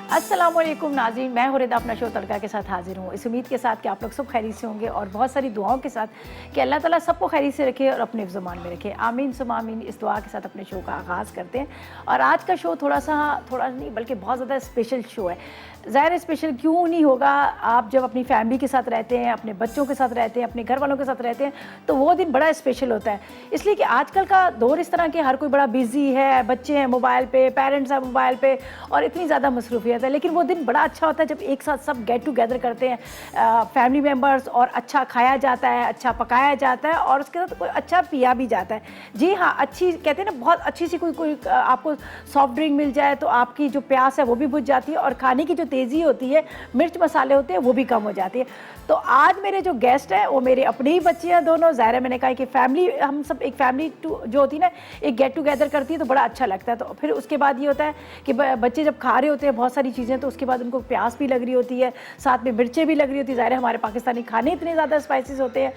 अस्सलामुअलैकुम नाज़रीन, मैं हुरैदा अपना शो तड़का के साथ हाजिर हूँ। इस उम्मीद के साथ कि आप लोग सब खैरियत से होंगे और बहुत सारी दुआओं के साथ कि अल्लाह ताला सबको खैरियत से रखे और अपने ज़ुबान में रखे। आमीन सुम आमीन। इस दुआ के साथ अपने शो का आगाज़ करते हैं। और आज का शो थोड़ा नहीं बल्कि बहुत ज़्यादा स्पेशल शो है। ज़ाहिर स्पेशल क्यों नहीं होगा, आप जब अपनी फैमिली के साथ रहते हैं, अपने बच्चों के साथ रहते हैं, अपने घर वालों के साथ रहते हैं, तो वो दिन बड़ा स्पेशल होता है। इसलिए कि आजकल का दौर इस तरह के, हर कोई बड़ा बिजी है, बच्चे हैं मोबाइल पे, पेरेंट्स हैं मोबाइल पे और इतनी ज़्यादा मसरूफियत है। लेकिन वो दिन बड़ा अच्छा होता है जब एक साथ सब गेट टुगेदर करते हैं फैमिली मेम्बर्स, और अच्छा खाया जाता है, अच्छा पकाया जाता है और उसके साथ कोई अच्छा पिया भी जाता है। जी हाँ, अच्छी कहते हैं ना, बहुत अच्छी सी कोई आपको सॉफ्ट ड्रिंक मिल जाए तो आपकी जो प्यास है वो भी बुझ जाती है और खाने की जो तेज़ी होती है, मिर्च मसाले होते हैं, वो भी कम हो जाती है। तो आज मेरे जो गेस्ट हैं वो मेरे अपने ही बच्चे हैं दोनों। ज़ाहिर है, मैंने कहा कि फैमिली, हम सब एक फैमिली जो होती है ना, एक गेट टुगेदर करती है तो बड़ा अच्छा लगता है। तो फिर उसके बाद ये होता है कि बच्चे जब खा रहे होते हैं बहुत सारी चीज़ें, तो उसके बाद उनको प्यास भी लग रही होती है, साथ में मिर्चें भी लग रही होती है। ज़ाहिर है, हमारे पाकिस्तानी खाने इतने ज़्यादा स्पाइसेस होते हैं।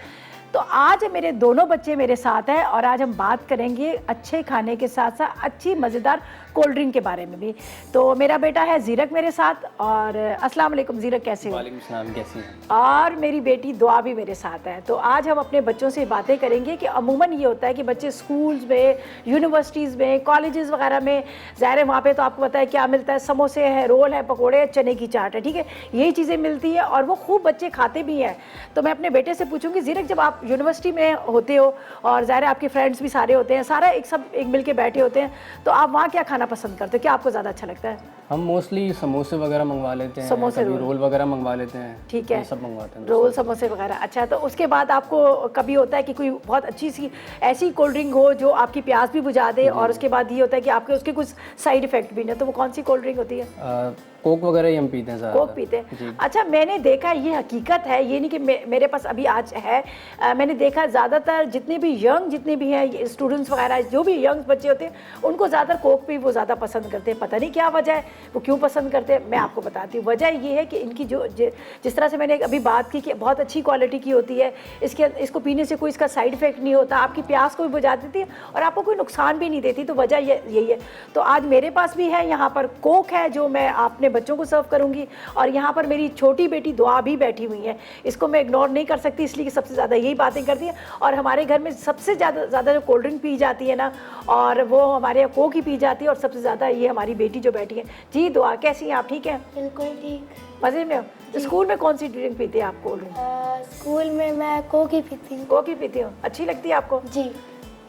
तो आज मेरे दोनों बच्चे मेरे साथ हैं और आज हम बात करेंगे अच्छे खाने के साथ साथ अच्छी मज़ेदार कोल्ड ड्रिंक के बारे में भी। तो मेरा बेटा है ज़ीरक मेरे साथ। और अस्सलाम वालेकुम ज़ीरक, कैसे हो? वालेकुम सलाम, कैसी हैं? और मेरी बेटी दुआ भी मेरे साथ है। तो आज हम अपने बच्चों से बातें करेंगे कि अमूमन ये होता है कि बच्चे स्कूल्स में, यूनिवर्सिटीज़ में, कॉलेजेस वगैरह में, ज़ाहिर है वहाँ पे तो आपको पता है क्या मिलता है, समोसे है, रोल है, पकोड़े, चने की चाट है, ठीक है, यही चीज़ें मिलती है और वो खूब बच्चे खाते भी हैं। तो मैं अपने बेटे से पूछूंगी, ज़ीरक जब आप यूनिवर्सिटी में होते हो और ज़ाहिर है आपके फ्रेंड्स भी सारे होते हैं, सारा एक मिल के बैठे होते हैं, तो आप वहाँ क्या खाना पसंद करते हो? क्या आपको ज़्यादा अच्छा लगता है? हम मोस्टली समोसे वगैरह मंगवा लेते हैं, समोसे, रोल वगैरह मंगवा लेते हैं। ठीक है, सब मंगवाते हैं, रोल समोसे वगैरह। अच्छा, तो उसके बाद आपको कभी होता है कि कोई बहुत अच्छी सी ऐसी कोल्ड ड्रिंक हो जो आपकी प्यास भी बुझा दे और उसके बाद ये होता है कि आपके उसके कुछ साइड इफेक्ट भी नहीं, तो वो कौन सी कोल्ड ड्रिंक होती है? कोक वगैरह ही हम पीते हैं, कोक पीते हैं। अच्छा, मैंने देखा, ये हकीकत है, ये नहीं कि मेरे पास अभी आज है, मैंने देखा ज़्यादातर जितने भी हैं स्टूडेंट्स वगैरह, जो भी यंग बच्चे होते हैं, उनको ज़्यादा कोक भी वो ज़्यादा पसंद करते हैं। पता नहीं क्या वजह है, वो क्यों पसंद करते हैं, मैं आपको बताती हूँ। वजह ये है कि इनकी जिस तरह से मैंने अभी बात की कि बहुत अच्छी क्वालिटी की होती है, इसको पीने से कोई इसका साइड इफेक्ट नहीं होता, आपकी प्यास को भी बुझा देती है और आपको कोई नुकसान भी नहीं देती। तो वजह यही है। तो आज मेरे पास भी है, यहाँ पर कोक है जो मैं आपने बच्चों को सर्व करूंगी, और यहाँ पर मेरी छोटी बेटी दुआ भी बैठी हुई है। इसको मैं इग्नोर नहीं कर सकती, इसलिए कि सबसे ज़्यादा यही बातें करती है और हमारे घर में सबसे ज़्यादा जो कोल्ड ड्रिंक पी जाती है ना, और वो हमारे यहाँ कोक ही पी जाती है और सबसे ज़्यादा ये हमारी बेटी जो बैठी है। जी दुआ, कैसी हैं आप? ठीक है, बिल्कुल ठीक। मज़े में हो? तो स्कूल में कौन सी ड्रिंक पीते हैं आप? कोल्ड ड्रिंक स्कूल में मैं कोक ही पीती हूँ। कोक ही पीती हूँ, अच्छी लगती है आपको? जी।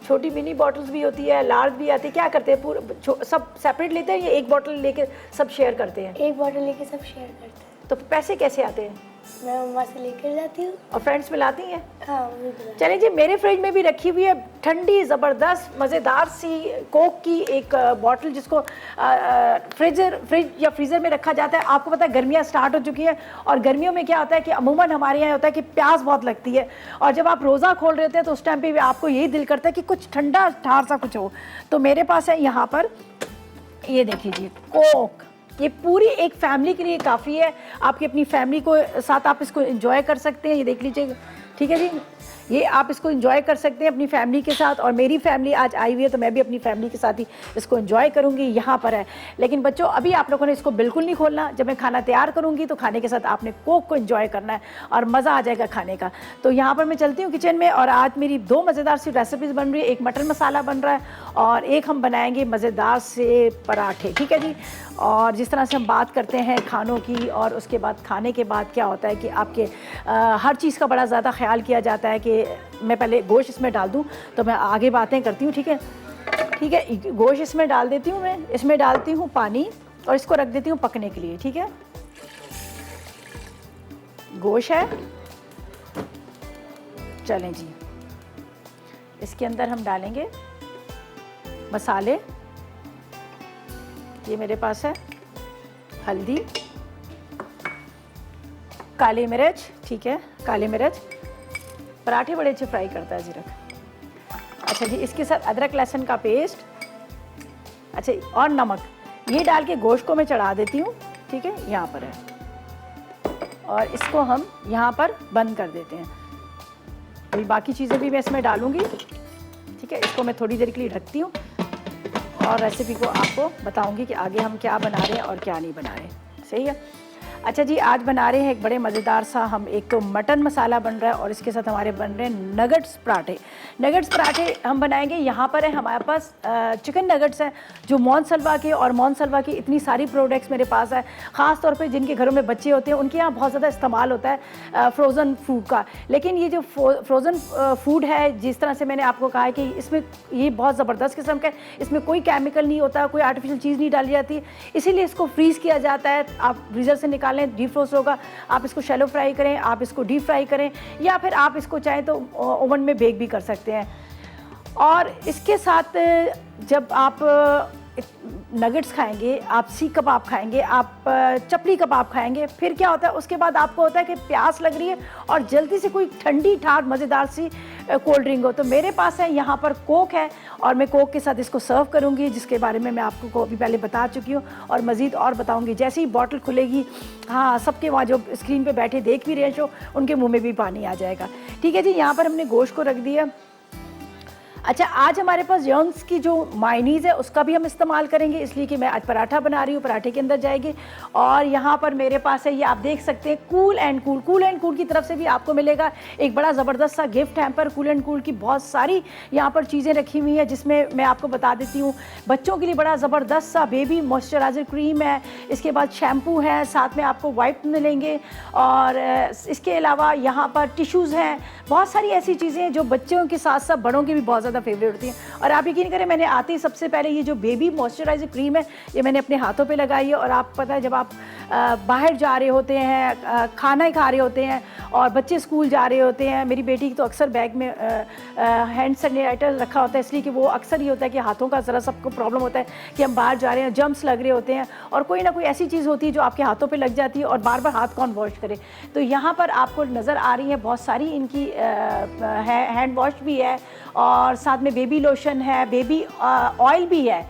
छोटी मिनी बॉटल्स भी होती है, लार्ज भी आती है, क्या करते हैं पूरे सब सेपरेट लेते हैं या एक बॉटल लेके सब शेयर करते हैं? एक बॉटल लेके सब शेयर करते हैं। तो पैसे कैसे आते हैं? मैं मम्मा से लेकर जाती हूँ और फ्रेंड्स में लाती हैं? हाँ, बिल्कुल। चलिए जी, मेरे फ्रिज में भी रखी हुई है ठंडी ज़बरदस्त मज़ेदार सी कोक की एक बॉटल, जिसको फ्रिज या फ्रीज़र में रखा जाता है। आपको पता है गर्मियाँ स्टार्ट हो चुकी हैं और गर्मियों में क्या होता है कि अमूमन हमारे यहाँ होता है कि प्यास बहुत लगती है और जब आप रोज़ा खोल रहे होते हैं तो उस टाइम पे भी आपको यही दिल करता है कि कुछ ठंडा ठार सा कुछ हो। तो मेरे पास है यहाँ पर, ये देखिए जी, कोक। ये पूरी एक फैमिली के लिए काफ़ी है, आपकी अपनी फैमिली को साथ आप इसको एंजॉय कर सकते हैं। ये देख लीजिए, ठीक है जी, ये आप इसको एंजॉय कर सकते हैं अपनी फैमिली के साथ। और मेरी फैमिली आज आई हुई है तो मैं भी अपनी फैमिली के साथ ही इसको एंजॉय करूंगी। यहाँ पर है, लेकिन बच्चों अभी आप लोगों ने इसको बिल्कुल नहीं खोलना। जब मैं खाना तैयार करूंगी तो खाने के साथ आपने कोक को एंजॉय करना है और मज़ा आ जाएगा खाने का। तो यहाँ पर मैं चलती हूँ किचन में और आज मेरी दो मज़ेदार सी रेसिपीज़ बन रही है। एक मटर मसाला बन रहा है और एक हम बनाएंगे मज़ेदार से पराठे, ठीक है जी। और जिस तरह से हम बात करते हैं खानों की, और उसके बाद खाने के बाद क्या होता है कि आपके हर चीज़ का बड़ा ज़्यादा ख्याल किया जाता है कि मैं पहले गोश्त इसमें डाल दूं, तो मैं आगे बातें करती हूँ, ठीक है। ठीक है, गोश्त इसमें डाल देती हूँ, मैं इसमें डालती हूँ पानी और इसको रख देती हूँ पकने के लिए, ठीक है। गोश्त है, चलें जी, इसके अंदर हम डालेंगे मसाले। ये मेरे पास है हल्दी, काली मिर्च, ठीक है, काली मिर्च। पराठे बड़े अच्छे फ्राई करता है ज़ीरक। अच्छा जी, इसके साथ अदरक लहसुन का पेस्ट, अच्छा, और नमक। ये डाल के गोश्त को मैं चढ़ा देती हूँ, ठीक है, यहाँ पर है। और इसको हम यहाँ पर बंद कर देते हैं। अभी बाकी चीज़ें भी मैं इसमें डालूँगी, ठीक है। इसको मैं थोड़ी देर के लिए ढकती हूँ और रेसिपी को आपको बताऊंगी कि आगे हम क्या बना रहे हैं और क्या नहीं बना रहे। सही है। अच्छा जी, आज बना रहे हैं एक बड़े मज़ेदार सा हम, एक तो मटन मसाला बन रहा है और इसके साथ हमारे बन रहे हैं नगट्स पराठे। नगट्स पराठे हम बनाएंगे। यहाँ पर है हमारे पास चिकन नगट्स है जो मोनसलवा के, और मोनसलवा की इतनी सारी प्रोडक्ट्स मेरे पास है, ख़ास तौर पे जिनके घरों में बच्चे होते हैं उनके यहाँ बहुत ज़्यादा इस्तेमाल होता है फ्रोज़न फूड का। लेकिन ये जो फ्रोज़न फूड है, जिस तरह से मैंने आपको कहा है कि इसमें ये बहुत ज़बरदस्त किस्म का है, इसमें कोई केमिकल नहीं होता, कोई आर्टिफिशियल चीज़ नहीं डाली जाती, इसीलिए इसको फ्रीज़ किया जाता है। आप फ्रीज़र से निकालें, डीप फ्रोस्ट होगा, आप इसको शैलो फ्राई करें, आप इसको डीप फ्राई करें, या फिर आप इसको चाहें तो ओवन में बेक भी कर सकते हैं। और इसके साथ जब आप नगेट्स खाएंगे, आप सीख कबाब खाएंगे, आप चपली कबाब खाएंगे, फिर क्या होता है उसके बाद आपको होता है कि प्यास लग रही है और जल्दी से कोई ठंडी ठाठ मज़ेदार सी कोल्ड ड्रिंक हो। तो मेरे पास है यहाँ पर कोक है और मैं कोक के साथ इसको सर्व करूँगी, जिसके बारे में मैं आपको अभी पहले बता चुकी हूँ और मज़ीद और बताऊँगी। जैसे ही बॉटल खुलेगी, हाँ, सबके वहाँ जो स्क्रीन पे बैठे देख भी रहे हैं शो, उनके मुँह में भी पानी आ जाएगा। ठीक है जी, यहाँ पर हमने गोश्त को रख दिया। अच्छा, आज हमारे पास यंग्स की जो मायनीज़ है उसका भी हम इस्तेमाल करेंगे, इसलिए कि मैं आज पराठा बना रही हूँ, पराठे के अंदर जाएगी। और यहाँ पर मेरे पास है, ये आप देख सकते हैं, कूल एंड कूल की तरफ से भी आपको मिलेगा एक बड़ा ज़बरदस्त सा gift hamper. Cool and cool की बहुत सारी यहाँ पर चीज़ें रखी हुई हैं, जिसमें मैं आपको बता देती हूँ। बच्चों के लिए बड़ा ज़बरदस्त सा बेबी मॉइस्चराइज़र क्रीम है, इसके बाद शैम्पू है, साथ में आपको वाइप मिलेंगे, और इसके अलावा यहाँ पर टिश्यूज़ हैं, बहुत सारी ऐसी चीज़ें हैं जो बच्चों के साथ साथ बड़ों की भी बहुत ज़्यादा फेवरेट होती हैं। और आप यकीन करें, मैंने आते ही सबसे पहले ये जो बेबी मॉइस्चराइज़र क्रीम है, ये मैंने अपने हाथों पे लगाई है। और आप पता है, जब आप बाहर जा रहे होते हैं, खाना ही खा रहे होते हैं और बच्चे स्कूल जा रहे होते हैं, मेरी बेटी तो अक्सर बैग में हैंड सैनिटाइज़र रखा होता है, इसलिए कि वो अक्सर ये होता है कि हाथों का ज़रा सबको प्रॉब्लम होता है कि हम बाहर जा रहे हैं, जर्म्स लग रहे होते हैं और कोई ना कोई ऐसी चीज़ होती है जो आपके हाथों पे लग जाती है और बार बार हाथ कौन वॉश करे। तो यहाँ पर आपको नज़र आ रही है बहुत सारी इनकी हैंड वॉश भी है, और साथ में बेबी लोशन है, बेबी ऑयल भी है।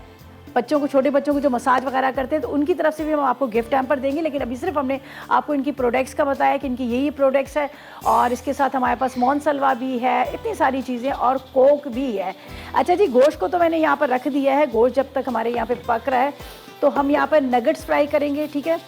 बच्चों को, छोटे बच्चों को जो मसाज वगैरह करते हैं तो उनकी तरफ से भी हम आपको गिफ्ट हैम्पर देंगे। लेकिन अभी सिर्फ हमने आपको इनकी प्रोडक्ट्स का बताया कि इनकी यही प्रोडक्ट्स है, और इसके साथ हमारे पास मोनसलवा भी है, इतनी सारी चीज़ें, और कोक भी है। अच्छा जी, गोश्त को तो मैंने यहाँ पर रख दिया है। गोश्त जब तक हमारे यहाँ पर पक रहा है तो हम यहाँ पर नगेट्स फ्राई करेंगे। ठीक है।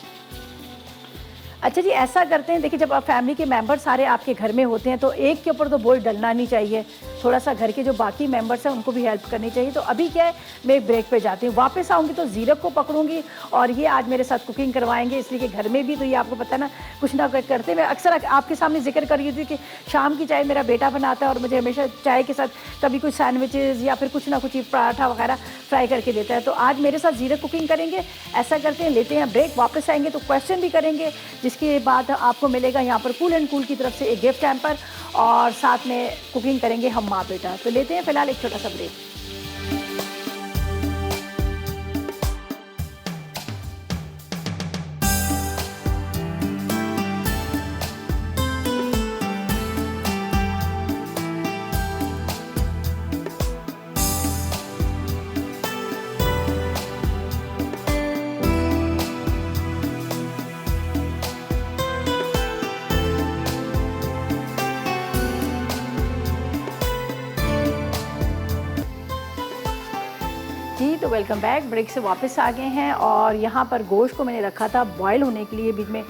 अच्छा जी, ऐसा करते हैं, देखिए, जब आप फैमिली के मेंबर सारे आपके घर में होते हैं तो एक के ऊपर तो बोझ डलना नहीं चाहिए, थोड़ा सा घर के जो बाकी मेंबर्स हैं उनको भी हेल्प करनी चाहिए। तो अभी क्या है, मैं एक ब्रेक पे जाती हूँ, वापस आऊँगी तो ज़ीरक को पकड़ूंगी और ये आज मेरे साथ कुकिंग करवाएंगे, इसलिए कि घर में भी तो ये आपको पता है ना, कुछ ना कुछ करते। मैं अक्सर आपके सामने जिक्र कर रही थी कि शाम की चाय मेरा बेटा बनाता है और मुझे हमेशा चाय के साथ कभी कुछ सैंडविचेज़ या फिर कुछ ना कुछ पराठा वगैरह फ्राई करके देता है। तो आज मेरे साथ ज़ीरक कुकिंग करेंगे। ऐसा करते हैं, लेते हैं ब्रेक, वापस आएंगे तो क्वेश्चन भी करेंगे, जिसके बाद आपको मिलेगा यहाँ पर कूल एंड कूल की तरफ से एक गिफ्ट हैम्पर, और साथ में कुकिंग करेंगे हम माँ बेटा। तो लेते हैं फिलहाल एक छोटा सा ब्रेक। जी, तो वेलकम बैक। ब्रेक से वापस आ गए हैं और यहाँ पर गोश्त को मैंने रखा था बॉयल होने के लिए। बीच में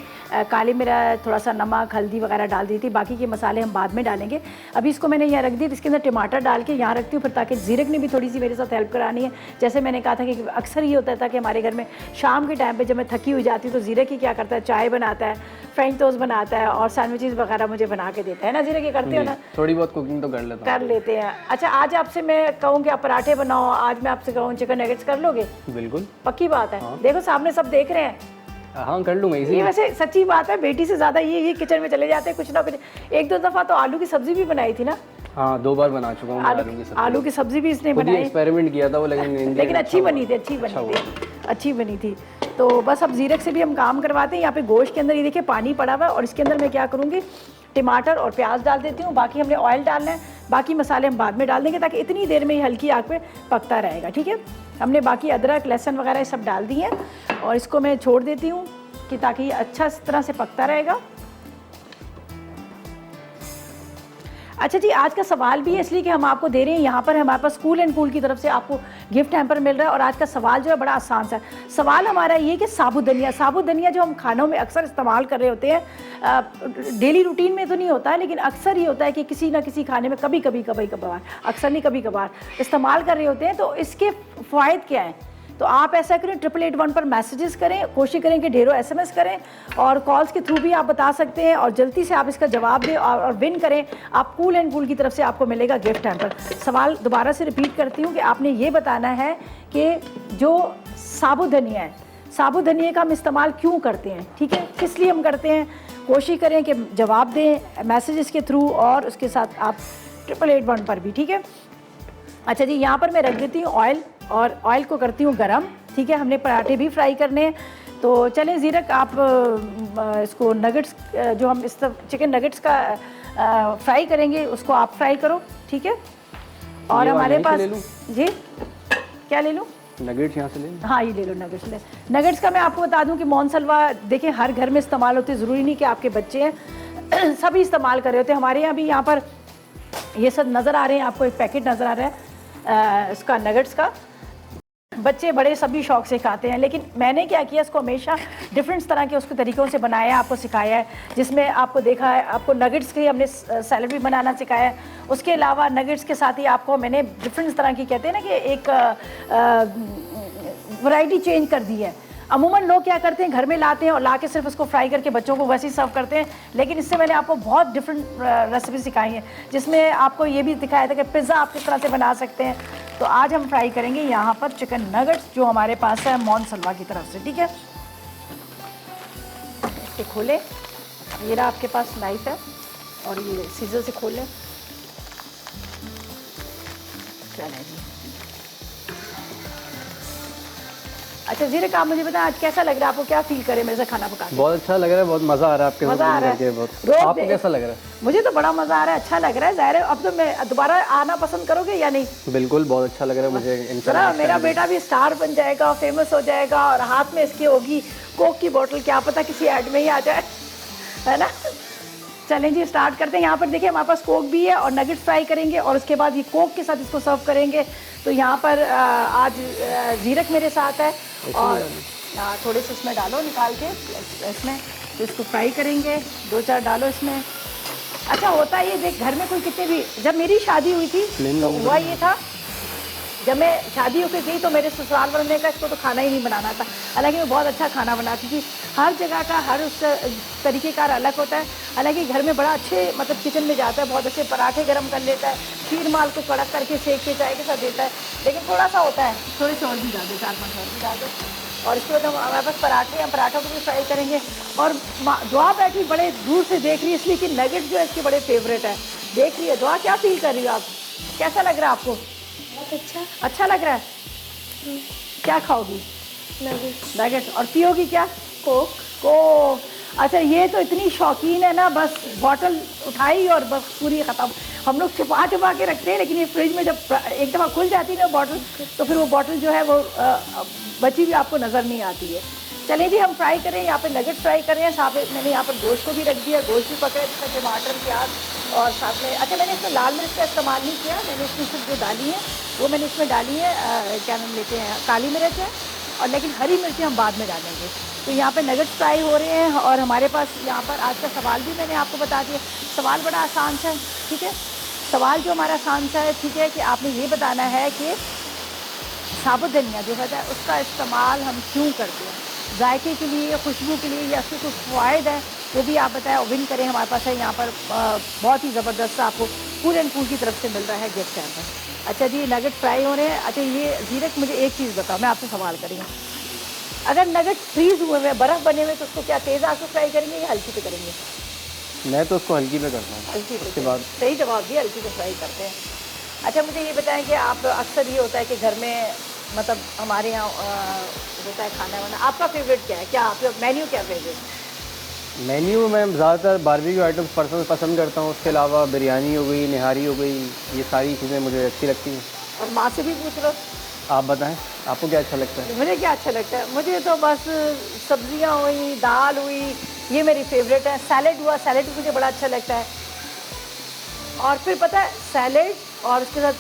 काली मिर्च, थोड़ा सा नमक, हल्दी वगैरह डाल दी थी, बाकी के मसाले हम बाद में डालेंगे। अभी इसको मैंने यहाँ रख दी, इसके अंदर टमाटर डाल के यहाँ रखती हूँ, फिर ताकि ज़ीरक ने भी थोड़ी सी मेरे साथ हेल्प करानी है। जैसे मैंने कहा था कि अक्सर ये होता था कि हमारे घर में शाम के टाइम पर जब मैं थकी हुई जाती हूँ तो ज़ीरक ही क्या करता है, चाय बनाता है, फ्रेंच टोस्ट बनाता है और सैंडविचेस वगैरह मुझे बना के देता है ना। ज़ीरक ये करते हो ना? थोड़ी बहुत कुकिंग तो कर लेते हैं। अच्छा, आज आपसे मैं कहूँ कि आप पराठे बनाओ, आज मैं आपसे कहूँ चिकन नगेट्स कर लोगे? बिल्कुल, पक्की बात है। देखो सामने सब देख रहे हैं। हाँ, कर लूँगा इसी। ये वैसे सच्ची बात है, बेटी से ज़्यादा ये किचन में चले जाते हैं, कुछ ना कुछ। एक दो दफ़ा तो आलू की सब्ज़ी भी बनाई थी ना? हाँ, 2 बार बना चुका हूँ आलू की सब्ज़ी भी इसने बनाई। एक्सपेरिमेंट किया था वो, लेकिन अच्छी बनी थी। तो बस अब ज़ीरक से भी हम काम करवाते हैं। यहाँ पे गोश्त के अंदर ये देखिए पानी पड़ा हुआ है, और इसके अंदर मैं क्या करूँगी, टमाटर और प्याज डाल देती हूँ। बाकी हमने ऑयल डालना है, बाकी मसाले हम बाद में डाल देंगे, ताकि इतनी देर में ही हल्की आग पे पकता रहेगा। ठीक है। हमने बाकी अदरक, लहसुन वगैरह सब डाल दी है, और इसको मैं छोड़ देती हूँ कि ताकि ये अच्छा इस तरह से पकता रहेगा। अच्छा जी, आज का सवाल भी है इसलिए कि हम आपको दे रहे हैं, यहाँ पर हमारे पास कूल एंड कूल की तरफ से आपको गिफ्ट हैम्पर मिल रहा है। और आज का सवाल जो है बड़ा आसान सा है। सवाल हमारा ये कि साबुत धनिया जो हम खानों में अक्सर इस्तेमाल कर रहे होते हैं, डेली रूटीन में तो नहीं होता है लेकिन अक्सर ही होता है कि किसी ना किसी खाने में कभी कभार, अक्सर नहीं कभी कभार इस्तेमाल कर रहे होते हैं। तो इसके फ़ायदे क्या हैं? तो आप ऐसा करें, 8881 पर मैसेजेस करें, कोशिश करें कि ढेरों SMS करें और कॉल्स के थ्रू भी आप बता सकते हैं और जल्दी से आप इसका जवाब दें और विन करें। आप कूल एंड कूल की तरफ से आपको मिलेगा गिफ्ट हैम्पर। सवाल दोबारा से रिपीट करती हूँ कि आपने ये बताना है कि जो साबुत धनिया है, साबुत धनिया का हम इस्तेमाल क्यों करते हैं, ठीक है, किस लिए हम करते हैं। कोशिश करें कि जवाब दें मैसेजेस के थ्रू और उसके साथ आप 8881 पर भी, ठीक है। अच्छा जी, यहाँ पर मैं रख देती हूँ ऑयल और ऑयल को करती हूँ गरम, ठीक है। हमने पराठे भी फ्राई करने हैं। तो चलें ज़ीरक, आप इसको नगेट्स जो हम इस चिकन नगेट्स का फ्राई करेंगे उसको आप फ्राई करो, ठीक है। और हमारे पास जी क्या ले लूँ? नगेट्स यहाँ से ले। हाँ, ये ले लो नगेट्स ले। नगेट्स का मैं आपको बता दूं कि मोनसलवा देखिए हर घर में इस्तेमाल होते हैं, ज़रूरी नहीं कि आपके बच्चे हैं सभी इस्तेमाल कर रहे होते हैं। हमारे यहाँ भी यहाँ पर ये सब नज़र आ रहे हैं, आपको एक पैकेट नज़र आ रहा है इसका नगेट्स का। बच्चे बड़े सभी शौक से खाते हैं, लेकिन मैंने क्या किया, इसको हमेशा डिफरेंट तरह के उसके तरीक़ों से बनाया, आपको सिखाया है, जिसमें आपको देखा है, आपको नगेट्स की हमने सैलड भी बनाना सिखाया है। उसके अलावा नगेट्स के साथ ही आपको मैंने डिफरेंट तरह की, कहते हैं ना कि एक वैरायटी चेंज कर दी है। अमूमन लोग क्या करते हैं, घर में लाते हैं और ला के सिर्फ उसको फ्राई करके बच्चों को वैसे ही सर्व करते हैं, लेकिन इससे मैंने आपको बहुत डिफरेंट रेसिपी सिखाई है, जिसमें आपको ये भी दिखाया था कि पिज़्ज़ा आप किस तरह से बना सकते हैं। तो आज हम फ्राई करेंगे यहाँ पर चिकन नगेट्स जो हमारे पास है मोनसलवा की तरफ से, ठीक है। इसके खोले, ये रहा आपके पास नाइफ है और ये सीजर से खोलें। चलें जी। अच्छा ज़ीरक, आप मुझे बताएं आज कैसा लग रहा है आपको, क्या फील करे मेरे से खाना पका के? बहुत अच्छा लग रहा है, बहुत मज़ा आ रहा है आपके मज़ा आ रहा है बहुत। आपको कैसा लग रहा है? मुझे तो बड़ा मज़ा आ रहा है, अच्छा लग रहा है। ज़ाहिर है अब तो मैं दोबारा आना पसंद करोगे या नहीं? बिल्कुल, बहुत अच्छा लग रहा है मुझे। इंशाल्लाह मेरा बेटा भी स्टार बन जाएगा, फेमस हो जाएगा और हाथ में इसकी होगी कोक की बोतल, क्या पता किसी ऐड में ही आ जाए, है ना। चलें जी, स्टार्ट करते हैं। यहाँ पर देखिए हमारे पास कोक भी है और नगेट्स फ्राई करेंगे और उसके बाद ये कोक के साथ इसको सर्व करेंगे। तो यहाँ पर आज ज़ीरक मेरे साथ है और थोड़े से इसमें डालो निकाल के इसमें, तो इसको फ्राई करेंगे, 2-4 डालो इसमें। अच्छा होता है ये, देख घर में कोई कितने भी, जब मेरी शादी हुई थी तो हुआ ये था, जब मैं शादी होकर गई तो मेरे ससुराल वालों ने कहा इसको तो खाना ही नहीं बनाना था। हालांकि मैं बहुत अच्छा खाना बनाती थी। हर जगह का हर उस तरीक़ेकार अलग होता है। हालांकि घर में बड़ा अच्छे मतलब किचन में जाता है, बहुत अच्छे पराठे गर्म कर लेता है, खीर माल को कड़क करके सेक के चाय के साथ देता है। लेकिन थोड़ा सा होता है, थोड़े से और भी डाल दो, 4-5 और भी डाल दो। और इसके बाद हमारे पास पराठे, हम पराठों को भी फ्राई करेंगे। और दुआ बैठी बड़े दूर से देख रही है इसलिए कि नगेट जो है इसके बड़े फेवरेट है। देख रही है दुआ, क्या फील कर रही हो आप, कैसा लग रहा है आपको? अच्छा लग रहा है। क्या खाओगी? नगेट्स। और पियोगी क्या? कोक। अच्छा, ये तो इतनी शौकीन है ना, बस बॉटल उठाई और बस पूरी ख़त्म। हम लोग छुपा के रखते हैं, लेकिन ये फ्रिज में जब एक दफ़ा खुल जाती है ना बॉटल, तो फिर वो बॉटल जो है वो बची भी आपको नज़र नहीं आती है। चलिए जी, हम फ्राई करें, यहाँ पे नगेट फ्राई कर रहे हैं। साथ में मैंने यहाँ पर गोश्त को भी रख दिया, गोश्त भी पकड़े, इसमें टमाटर, प्याज और साथ में, अच्छा मैंने इसमें लाल मिर्च का इस्तेमाल नहीं किया, मैंने इसमें सिर्फ जो डाली है वो मैंने इसमें डाली है, क्या नाम लेते हैं, काली मिर्च है, और लेकिन हरी मिर्ची हम बाद में डालेंगे। तो यहाँ पे नगेट्स फ्राई हो रहे हैं और हमारे पास यहाँ पर आज का सवाल भी मैंने आपको बता दिया। सवाल बड़ा आसान सा है, ठीक है। सवाल जो हमारा आसान सा है, ठीक है, कि आपने ये बताना है कि साबुत धनिया जो होता है उसका इस्तेमाल हम क्यों करते हैं, जायके के लिए, खुशबू के लिए, या उसके कुछ फ़ायदे हैं वो भी आप बताएं और विन करें। हमारे पास है यहाँ पर बहुत ही ज़बरदस्त आपको कूल एंड कूल की तरफ से मिल रहा है गिफ्ट हैम्पर। अच्छा जी, नगेट फ्राई हो रहे हैं। अच्छा ये ज़ीरक, मुझे एक चीज़ बताओ, मैं आपसे सवाल करेंगे, अगर नगेट फ्रीज़ हुए हुए, बर्फ़ बने हुए, तो उसको क्या तेज़ आंच पे फ्राई करेंगे या हल्की पे करेंगे? मैं तो उसको हल्की पे करता हूँ। हल्की पे। उसके बाद सही जवाब दिया, हल्की पे फ्राई करते हैं। अच्छा मुझे ये बताएं कि आप अक्सर ये होता है कि घर में मतलब हमारे यहाँ होता है खाना वाना, आपका फेवरेट क्या है, क्या आपका मेन्यू क्या फेवरेट? मेन्यू में ज़्यादातर बारबेक्यू आइटम्स पसंद करता हूँ। उसके अलावा बिरयानी हो गई, निहारी हो गई, ये सारी चीज़ें मुझे अच्छी लगती हैं। और माँ से भी पूछ लो, आप बताएं आपको क्या अच्छा लगता है? मुझे क्या अच्छा लगता है, मुझे तो बस सब्जियाँ हुई, दाल हुई, ये मेरी फेवरेट है। सैलेड हुआ, सैलेड भी मुझे बड़ा अच्छा लगता है। और फिर पता है सैलेड और उसके साथ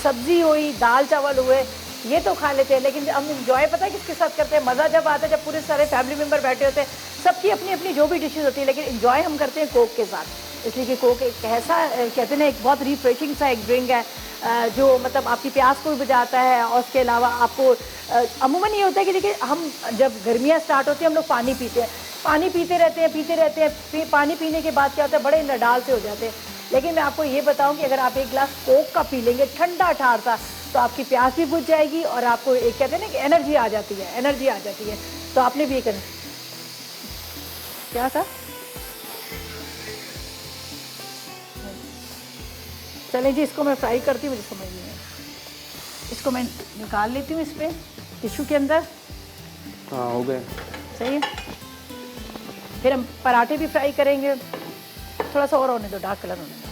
सब्जी हुई, दाल चावल हुए, ये तो खा लेते हैं, लेकिन हम इंजॉय पता है किसके साथ करते हैं? मज़ा जब आता है जब पूरे सारे फैमिली मेम्बर बैठे होते हैं, सबकी अपनी अपनी जो भी डिशेज होती है, लेकिन इंजॉय हम करते हैं कोक के साथ। इसलिए कि कोक एक ऐसा कहते हैं ना, एक बहुत रिफ्रेशिंग सा एक ड्रिंक है जो मतलब आपकी प्यास को भी बुझाता है। और उसके अलावा आपको अमूमन ये होता है कि देखिए हम जब गर्मियाँ स्टार्ट होती हैं हम लोग पानी पीते हैं, पानी पीते रहते हैं, पानी पीने के बाद क्या होता है, बड़े नडाल से हो जाते हैं। लेकिन मैं आपको ये बताऊं कि अगर आप एक गिलास कोक का पी लेंगे ठंडा ठार सा, तो आपकी प्यास भी बुझ जाएगी और आपको एक कहते हैं ना कि एनर्जी आ जाती है। तो आपने भी ये करना। क्या था? चलें जी, इसको मैं फ्राई करती हूँ, मुझे समझ नहीं है। इसको मैं निकाल लेती हूँ इस पर टिश्यू के अंदर। हाँ हो गए। सही है। फिर हम पराठे भी फ्राई करेंगे। थोड़ा सा और होने दो, डार्क कलर होने दो।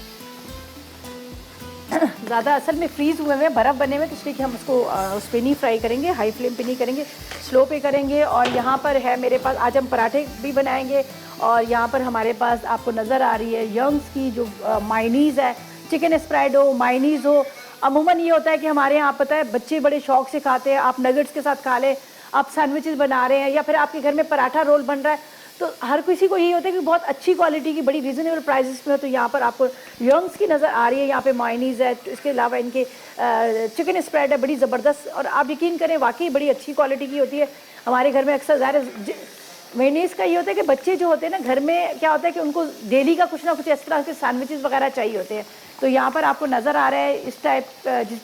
ज़्यादा असल में फ्रीज़ हुए हुए बर्फ़ बने हुए, तो इसलिए कि हम उसको उस पर नहीं फ्राई करेंगे, हाई फ्लेम पे नहीं करेंगे, स्लो पे करेंगे। और यहाँ पर है मेरे पास, आज हम पराठे भी बनाएंगे। और यहाँ पर हमारे पास आपको नज़र आ रही है यंग्स की जो मायनीज़ है, चिकन स्प्रेड हो, मायनीज़ हो। अमूमन ये होता है कि हमारे यहाँ पता है बच्चे बड़े शौक से खाते हैं। आप नगेट्स के साथ खा लें, आप सैंडविचेस बना रहे हैं, या फिर आपके घर में पराठा रोल बन रहा है, तो हर किसी को यही होता है कि बहुत अच्छी क्वालिटी की, बड़ी रीज़नेबल प्राइसेस में हो। तो यहाँ पर आपको यंग्स की नज़र आ रही है, यहाँ पे मायनीज़ है, इसके अलावा इनके चिकन स्प्रेड है, बड़ी ज़बरदस्त। और आप यकीन करें वाकई बड़ी अच्छी क्वालिटी की होती है। हमारे घर में अक्सर ज़ाहिर मेयोनीज़ का ये होता है कि बच्चे जो होते हैं ना, घर में क्या होता है कि उनको डेली का कुछ ना कुछ इस तरह के सैंडविचेस वगैरह चाहिए होते हैं। तो यहाँ पर आपको नज़र आ रहा है इस टाइप,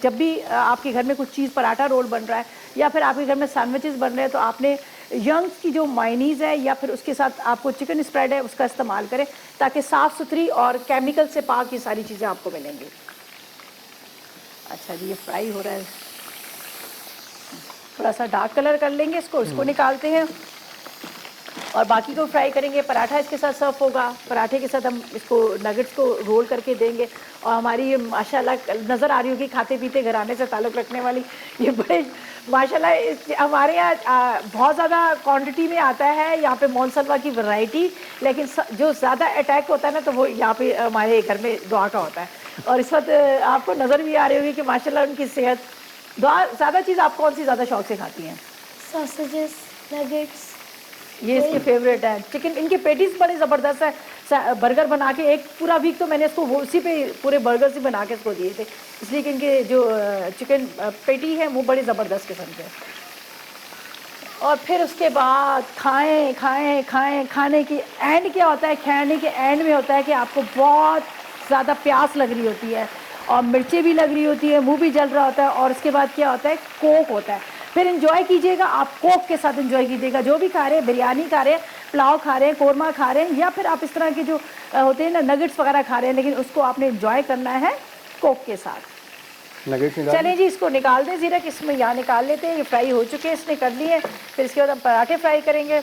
जब भी आपके घर में कुछ चीज़, पराठा रोल बन रहा है या फिर आपके घर में सैंडविचेस बन रहे हैं, तो आपने यंग्स की जो मायनीज़ है या फिर उसके साथ आपको चिकन स्प्रेड है उसका इस्तेमाल करें, ताकि साफ़ सुथरी और केमिकल से पाक ये सारी चीज़ें आपको मिलेंगी। अच्छा जी, ये फ्राई हो रहा है, थोड़ा सा डार्क कलर कर लेंगे इसको निकालते हैं और बाकी को फ्राई करेंगे। पराठा इसके साथ सर्व होगा, पराठे के साथ हम इसको नगेट्स को रोल करके देंगे। और हमारी ये माशाल्लाह नज़र आ रही होगी खाते पीते घराने से ताल्लुक़ रखने वाली, ये बड़े माशाल्लाह हमारे यहाँ बहुत ज़्यादा क्वांटिटी में आता है यहाँ पे मोनसलवा की वैरायटी। लेकिन जो ज़्यादा अटैक होता है ना, तो वो यहाँ पे हमारे घर में दुआ का होता है। और इस वक्त आपको नज़र भी आ रही होगी कि माशाल्लाह उनकी सेहत, दुआ ज़्यादा चीज़ आप कौन सी ज़्यादा शौक से खाती हैं? सॉसेजेस, नगेट्स, ये इसके फेवरेट है। चिकन, इनके पेटीज बड़े ज़बरदस्त है। बर्गर बना के एक पूरा वीक तो मैंने इसको उसी पे पूरे बर्गर से बना के इसको दिए थे, इसलिए कि इनके जो चिकन पेटी है वो बड़ी ज़बरदस्त किस्म के। और फिर उसके बाद खाएं खाएं खाएं, खाने की एंड क्या होता है, खाने के एंड में होता है कि आपको बहुत ज़्यादा प्यास लग रही होती है और मिर्चें भी लग रही होती है, मुँह भी जल रहा होता है। और उसके बाद क्या होता है, कोक होता है। फिर एंजॉय कीजिएगा, आप कोक के साथ एंजॉय कीजिएगा। जो भी खा रहे हैं, बिरयानी खा रहे हैं, पुलाव खा रहे हैं, कोरमा खा रहे हैं, या फिर आप इस तरह के जो होते हैं ना नगेट्स वगैरह खा रहे हैं, लेकिन उसको आपने एंजॉय करना है कोक के साथ। नगेट्स चलें जी, इसको निकाल दें ज़ीरा, इसमें यहाँ निकाल लेते हैं। ये फ्राई हो चुके हैं, इसने कर लिए। फिर इसके बाद हम पराठे फ्राई करेंगे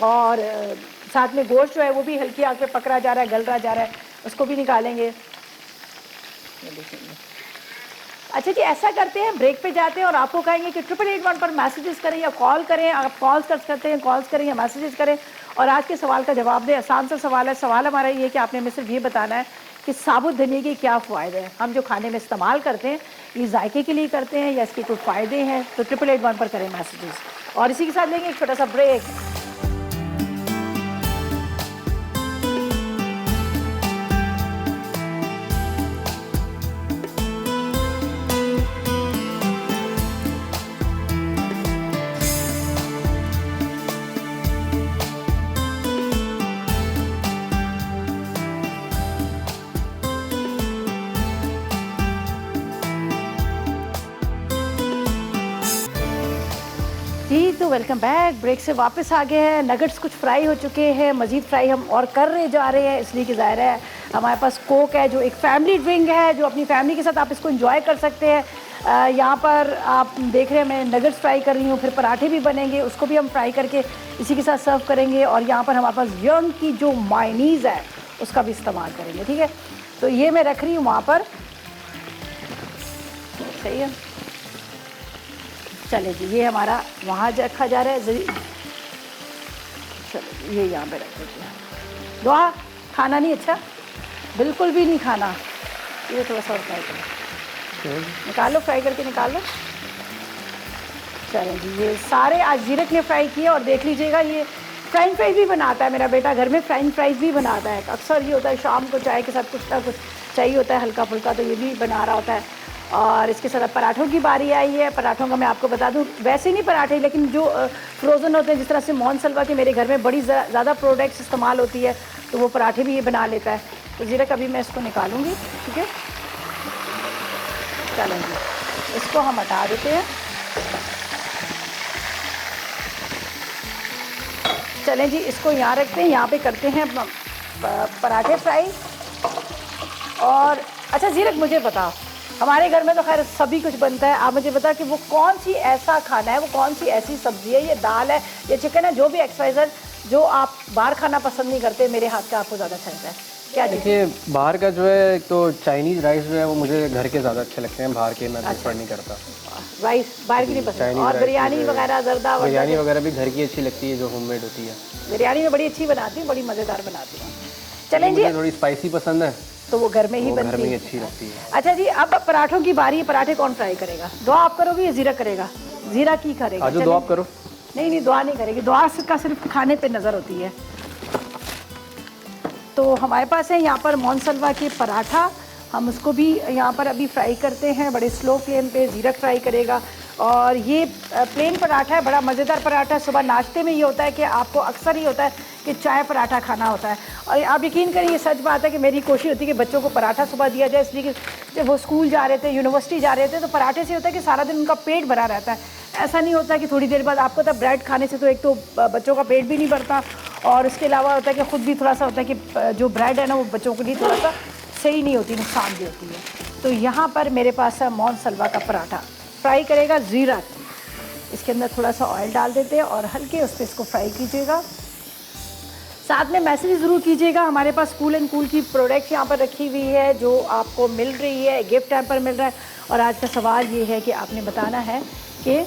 और साथ में गोश्त जो है वो भी हल्की आग पे पकड़ा जा रहा है, गल रहा जा रहा है, उसको भी निकालेंगे। ये देखेंगे। अच्छा जी, ऐसा करते हैं, ब्रेक पे जाते हैं और आपको कहेंगे कि 8881 पर मैसेजेस करें या कॉल करें। आप कॉल्स कर सकते हैं, कॉल्स करें या मैसेजेस करें और आज के सवाल का जवाब दें। आसान सा सवाल है। सवाल हमारा ये है कि आपने हमें सिर्फ ये बताना है कि साबुत धनिया के क्या फ़ायदे हैं। हम जो खाने में इस्तेमाल करते हैं ये जायके के लिए करते हैं या इसके कोई फ़ायदे हैं, तो 8881 पर करें मैसेजेस। और इसी के साथ लेंगे एक छोटा सा ब्रेक। जी, तो वेलकम बैक। ब्रेक से वापस आ गए हैं। नगेट्स कुछ फ्राई हो चुके हैं, मज़ीद फ्राई हम और कर रहे जा रहे हैं, इसलिए कि ज़ाहिर है हमारे पास कोक है जो एक फैमिली ड्रिंक है, जो अपनी फैमिली के साथ आप इसको एंजॉय कर सकते हैं। यहाँ पर आप देख रहे हैं मैं नगेट्स फ्राई कर रही हूँ, फिर पराठे भी बनेंगे, उसको भी हम फ्राई करके इसी के साथ सर्व करेंगे। और यहाँ पर हमारे पास यंग की जो मायनीज़ है उसका भी इस्तेमाल करेंगे, ठीक है। तो ये मैं रख रही हूँ वहाँ पर, सही है। चले जी, ये हमारा वहाँ रखा जा रहा है। चलो ये यहाँ पे रख देते हैं। दुआ खाना नहीं, अच्छा बिल्कुल भी नहीं खाना, ये थोड़ा सा और फ्राई करो, निकाल लो, फ्राई करके निकाल लो। चलें जी, ये सारे आज जीरक ने फ्राई किए। और देख लीजिएगा, ये फ्रेंच फ्राइज भी बनाता है मेरा बेटा, घर में फ्रेंच फ्राइज भी बनाता है। अक्सर ये होता है शाम को चाय के साथ कुछ ना कुछ चाहिए होता है हल्का फुल्का, तो ये भी बना रहा होता है। और इसके साथ अब पराठों की बारी आई है। पराठों का मैं आपको बता दूं, वैसे नहीं पराठे, लेकिन जो फ्रोज़न होते हैं, जिस तरह से मोहन सलवा के मेरे घर में बड़ी ज़्यादा प्रोडक्ट्स इस्तेमाल होती है, तो वो पराठे भी ये बना लेता है। तो ज़ीरा कभी मैं इसको निकालूंगी, ठीक है। चलें जी, इसको हम हटा देते हैं। चलें जी, इसको यहाँ रखते हैं, यहाँ पे करते हैं पराठे फ्राई। और अच्छा ज़ीरक, मुझे बताओ, हमारे घर में तो खैर सभी कुछ बनता है, आप मुझे बता कि वो कौन सी ऐसा खाना है, वो कौन सी ऐसी सब्ज़ी है, ये दाल है, ये चिकन है, जो भी एक्सवाइज़र, जो आप बाहर खाना पसंद नहीं करते, मेरे हाथ का आपको ज़्यादा अच्छा लगता है? क्या देखिए, बाहर का जो है, एक तो चाइनीज़ राइस जो है वो मुझे घर के ज़्यादा अच्छे लगते हैं, बाहर के मैं प्रेफर नहीं करता। राइस बाहर की नहीं पसंद? और बिरयानी वगैरह, जर्दा वगैरह? बिरयानी वगैरह भी घर की अच्छी लगती है, जो होममेड होती है। बिरयानी में बड़ी अच्छी बनाती हूँ, बड़ी मज़ेदार बनाती हूँ। चलें जी, मुझे थोड़ी स्पाइसी पसंद है, तो वो घर में ही बनती है, घर में ही अच्छी लगती है। अच्छा जी, अब पराठों की बारी है। पराठे कौन फ्राई करेगा? दुआ आप करोगे या ज़ीरा करेगा? ज़ीरा की करेगा? आज दुआ आप करो। नहीं नहीं, दुआ नहीं करेगी, दुआ का सिर्फ खाने पे नज़र होती है। तो हमारे पास है यहाँ पर मोहन सलवा के पराठा, हम उसको भी यहाँ पर अभी फ्राई करते हैं बड़े स्लो फ्लेम पे। ज़ीरक फ्राई करेगा। और ये प्लेन पराठा है, बड़ा मज़ेदार पराठा है। सुबह नाश्ते में ये होता है कि आपको अक्सर ही होता है कि चाय पराठा खाना होता है। और आप यकीन करिए, सच बात है कि मेरी कोशिश होती है कि बच्चों को पराठा सुबह दिया जाए, इसलिए कि जब वो स्कूल जा रहे थे, यूनिवर्सिटी जा रहे थे, तो पराठे से होता है कि सारा दिन उनका पेट भरा रहता है। ऐसा नहीं होता कि थोड़ी देर बाद, आपको तब ब्रेड खाने से तो एक तो बच्चों का पेट भी नहीं भरता, और इसके अलावा होता है कि ख़ुद भी थोड़ा सा होता है कि जो ब्रेड है ना, वो बच्चों के लिए थोड़ा सा सही नहीं होती, नुकसान भी होती है। तो यहाँ पर मेरे पास है मोहन सलवा का पराठा, फ्राई करेगा ज़ीरा। इसके अंदर थोड़ा सा ऑयल डाल देते हैं और हल्के उस पर इसको फ्राई कीजिएगा। साथ में मैसेज ज़रूर कीजिएगा, हमारे पास कूल एंड कूल की प्रोडक्ट्स यहाँ पर रखी हुई है, जो आपको मिल रही है, गिफ्ट टाइम पर मिल रहा है। और आज का सवाल ये है कि आपने बताना है कि,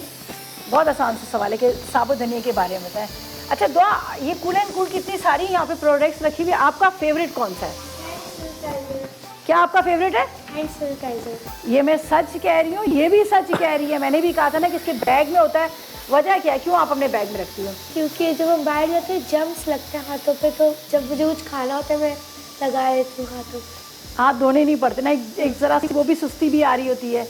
बहुत आसान सा सवाल है कि साबुत धनिया के बारे में बताएं। अच्छा दुआ, ये कूल एंड कूल की इतनी सारी यहाँ पे प्रोडक्ट्स रखी हुई है, आपका फेवरेट कौन सा है? क्या आपका फेवरेट है? ये मैं सच कह रही हूँ, ये भी सच कह रही है। मैंने भी कहा था ना कि इसके बैग में होता है। वजह क्या है, क्यों आप अपने बैग में रखती हो? क्योंकि जब हम बाहर जाते हैं जम्स लगते हैं हाथों पे, तो जब मुझे कुछ खाना होता है मैं लगा देती हूँ हाथों पे। हाथ धोने नहीं पड़ते ना, एक ज़रा सी वो भी सुस्ती भी आ रही होती है,